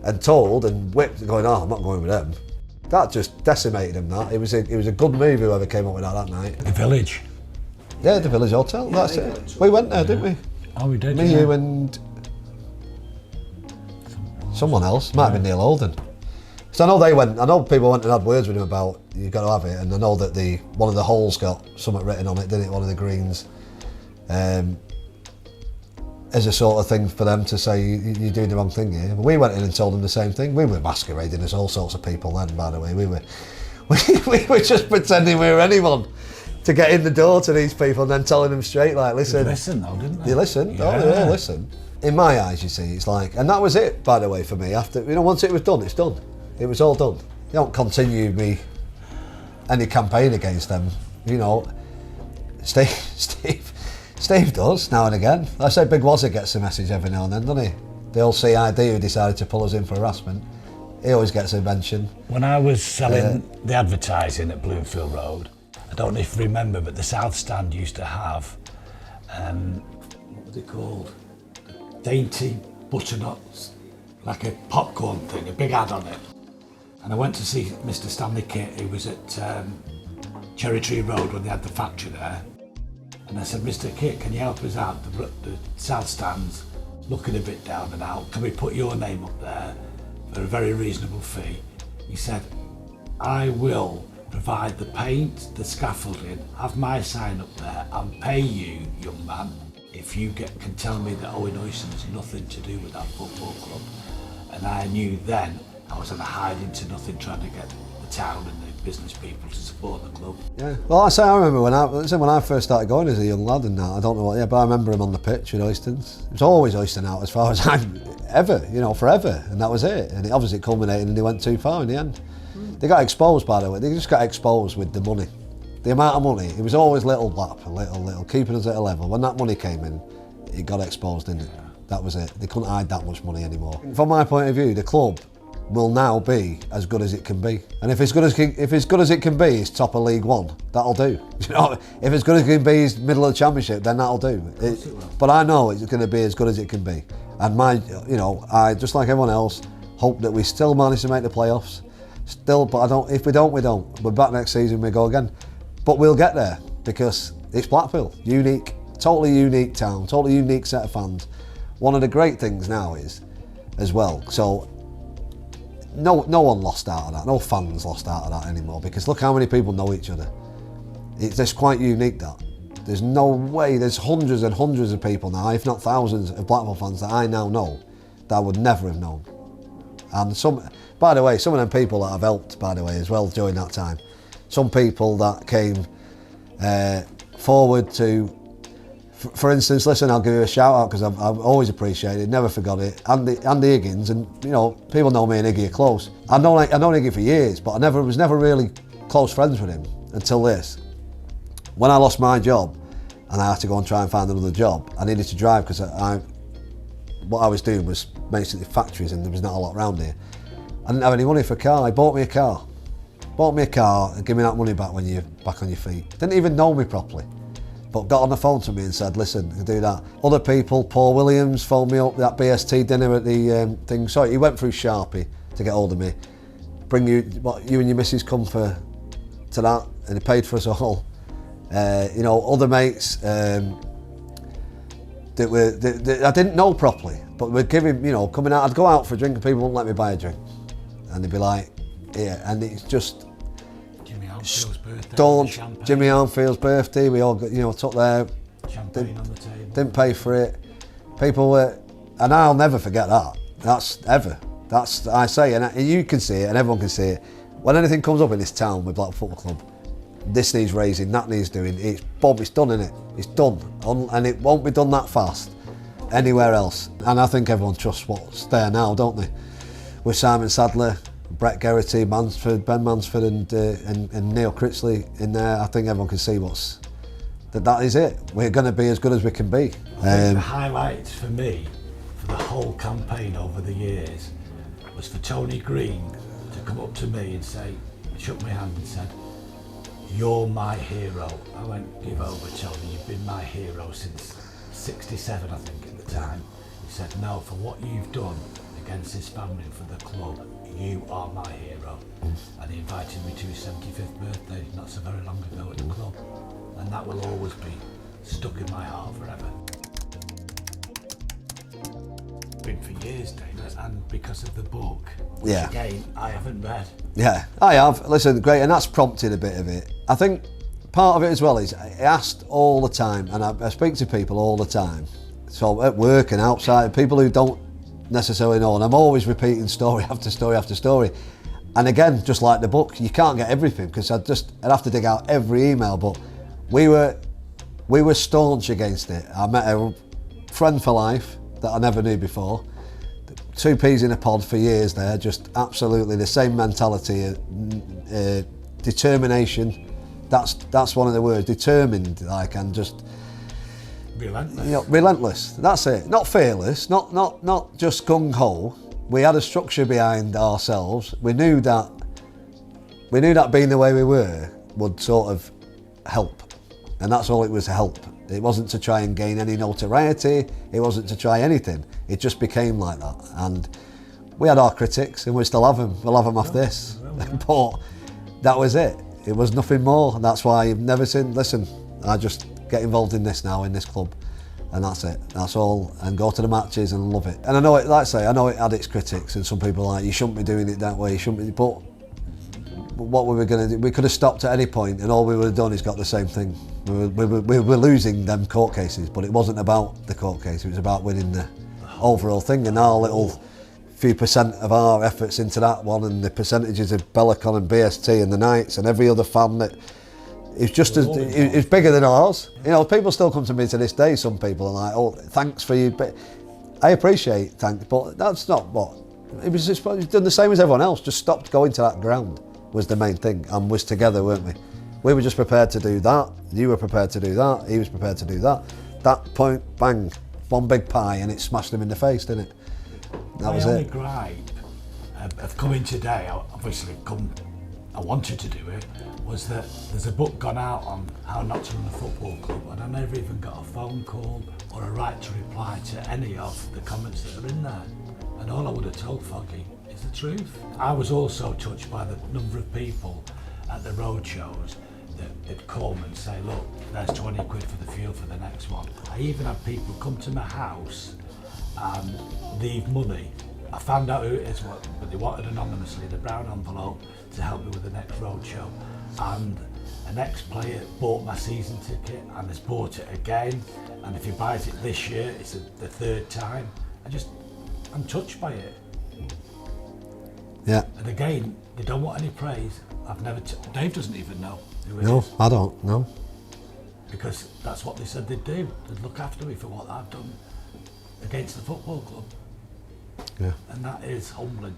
and told and whipped, going, "Oh, I'm not going with them." That just decimated him. That it was a good move whoever came up with that night. The Village. Yeah, the Village Hotel. Yeah, that's it. We went there, didn't we? Oh, we did. Me, you, and someone else. Might have been Neil Holden. So I know they went. I know people went and had words with him about you've got to have it, and I know that one of the holes got something written on it, didn't it? One of the greens. As a sort of thing for them to say you're doing the wrong thing here. But we went in and told them the same thing. We were masquerading as all sorts of people then, by the way. We were just pretending we were anyone to get in the door to these people and then telling them straight, like, "Listen." They listened though, didn't they? They listened. Yeah. Oh, they all listened. In my eyes, you see, it's like, and that was it, by the way, for me. After, you know, once it was done, it's done. It was all done. You don't continue any campaign against them, you know. Steve does now and again. I say Big Wazza gets a message every now and then, doesn't he? The old CID who decided to pull us in for harassment. He always gets a mention. When I was selling the advertising at Bloomfield Road, I don't know if you remember, but the South Stand used to have, what were they called? Dainty butternuts, like a popcorn thing, a big ad on it. And I went to see Mr. Stanley Kitt, who was at Cherry Tree Road when they had the factory there. And I said, "Mr. Kitt, can you help us out? The South Stand's looking a bit down and out. Can we put your name up there for a very reasonable fee?" He said, "I will provide the paint, the scaffolding, have my sign up there and pay you, young man, if you can tell me that Owen Oystons has nothing to do with that football club." And I knew then I was on a hide into nothing trying to get the town and the business people to support the club. Yeah. Well, I remember when I first started going as a young lad and that, I don't know what, but I remember him on the pitch with Oystons. It was always Oyston out as far as forever, and that was it. And it obviously culminated and they went too far in the end. They got exposed, by the way. They just got exposed with the money. The amount of money, it was always little Blackpool, little, keeping us at a level. When that money came in, it got exposed, didn't it? That was it. They couldn't hide that much money anymore. From my point of view, the club will now be as good as it can be. And if it's good as it can be is top of League One, that'll do. You know, if it's good as it can be is middle of the Championship, then that'll do. But I know it's going to be as good as it can be. And I just like everyone else hope that we still manage to make the playoffs. Still, but I don't. If we don't, we don't. We're back next season. We go again. But we'll get there because it's Blackpool, unique totally unique town, totally unique set of fans. One of the great things now is, as well, so no one lost out of that, no fans lost out of that anymore, because look how many people know each other. It's quite unique, that. There's no way, there's hundreds and hundreds of people now, if not thousands of Blackpool fans that I now know that I would never have known. And some, by the way, some of them people that I've helped, by the way, as well, during that time. Some people that came forward to, for instance, listen, I'll give you a shout out because I've always appreciated it, never forgot it. Andy Higgins, and you know, people know me and Iggy are close. I've known Iggy for years, but I was never really close friends with him until this. When I lost my job and I had to go and try and find another job, I needed to drive because what I was doing was basically factories and there was not a lot around here. I didn't have any money for a car. He bought me a car. Bought me a car and give me that money back when you're back on your feet. Didn't even know me properly, but got on the phone to me and said, listen, you can do that. Other people, Paul Williams phoned me up, that BST dinner at the thing. Sorry, he went through Sharpie to get hold of me. You and your missus come to that, and he paid for us all. You know, other mates that I didn't know properly, but we'd give him, you know, coming out, I'd go out for a drink and people wouldn't let me buy a drink. And they'd be like, yeah, and it's just Jimmy Armfield's birthday. Jimmy Armfield's birthday, we all, you know, took their champagne on the table. Didn't pay for it. People were, and I'll never forget that. I say, and you can see it, and everyone can see it. When anything comes up in this town with Blackpool Football Club, this needs raising, that needs doing. It's done, innit? It's done, and it won't be done that fast anywhere else. And I think everyone trusts what's there now, don't they? With Simon Sadler, Brett Geraghty, Ben Mansford, and Neil Critchley in there, I think everyone can see that is it. We're going to be as good as we can be. The highlights for me, for the whole campaign over the years, was for Tony Green to come up to me and say, shook my hand and said, "You're my hero." I went, "Give over, Tony, you've been my hero since '67, I think, at the time." He said, "No, for what you've done against this family and for the club, you are my hero." And he invited me to his 75th birthday, not so very long ago, at the club. And that will always be stuck in my heart forever. Been for years, David, and because of the book, which again, I haven't read. Yeah, I have. Listen, great, and that's prompted a bit of it. I think part of it as well is I asked all the time, and I speak to people all the time, so at work and outside, people who don't necessarily know, and I'm always repeating story after story after story. And again, just like the book, you can't get everything because I'd have to dig out every email, but we were staunch against it. I met a friend for life that I never knew before. 2 peas in a pod for years there, just absolutely the same mentality, determination. That's one of the words, determined, like, and just relentless. You know, relentless. That's it. Not fearless. Not just gung ho. We had a structure behind ourselves. We knew that being the way we were would sort of help, and that's all it was, to help. It wasn't to try and gain any notoriety. It wasn't to try anything. It just became like that. And we had our critics, and we still have them. We'll have them off this. But that was it. It was nothing more. And that's why you've never seen, listen, I just get involved in this now, in this club. And that's it. That's all. And go to the matches and love it. And I know it, like I say, I know it had its critics, and some people are like, you shouldn't be doing it that way, you shouldn't be. But what we were going to do, we could have stopped at any point, and all we would have done is got the same thing. We were losing them court cases, but it wasn't about the court case, it was about winning the overall thing, and our little few percent of our efforts into that one, and the percentages of Bellicon and BST and the Knights and every other fan that it's just as it's bigger than ours. You know, people still come to me to this day, some people are like, "Oh, thanks for you," but I appreciate thanks, but that's not what it was. Just done the same as everyone else, just stopped going to that ground was the main thing, and was together, weren't we? We were just prepared to do that, you were prepared to do that, he was prepared to do that. That point, bang, one big pie, and it smashed him in the face, didn't it? That was it. My only gripe of coming today, I wanted to do it, was that there's a book gone out on how not to run a football club, and I never even got a phone call or a right to reply to any of the comments that are in there. And all I would have told Foggy is the truth. I was also touched by the number of people at the road shows they'd come and say, look, there's 20 quid for the fuel for the next one. I even had people come to my house and leave money. I found out who it is, but they wanted anonymously, the brown envelope, to help me with the next roadshow. And an ex-player bought my season ticket and has bought it again. And if he buys it this year, it's the third time. I'm touched by it. Yeah. And again, they don't want any praise. Dave doesn't even know who it No, is. I don't. No. Because that's what they said they'd do. They'd look after me for what I've done against the football club. Yeah. And that is humbling.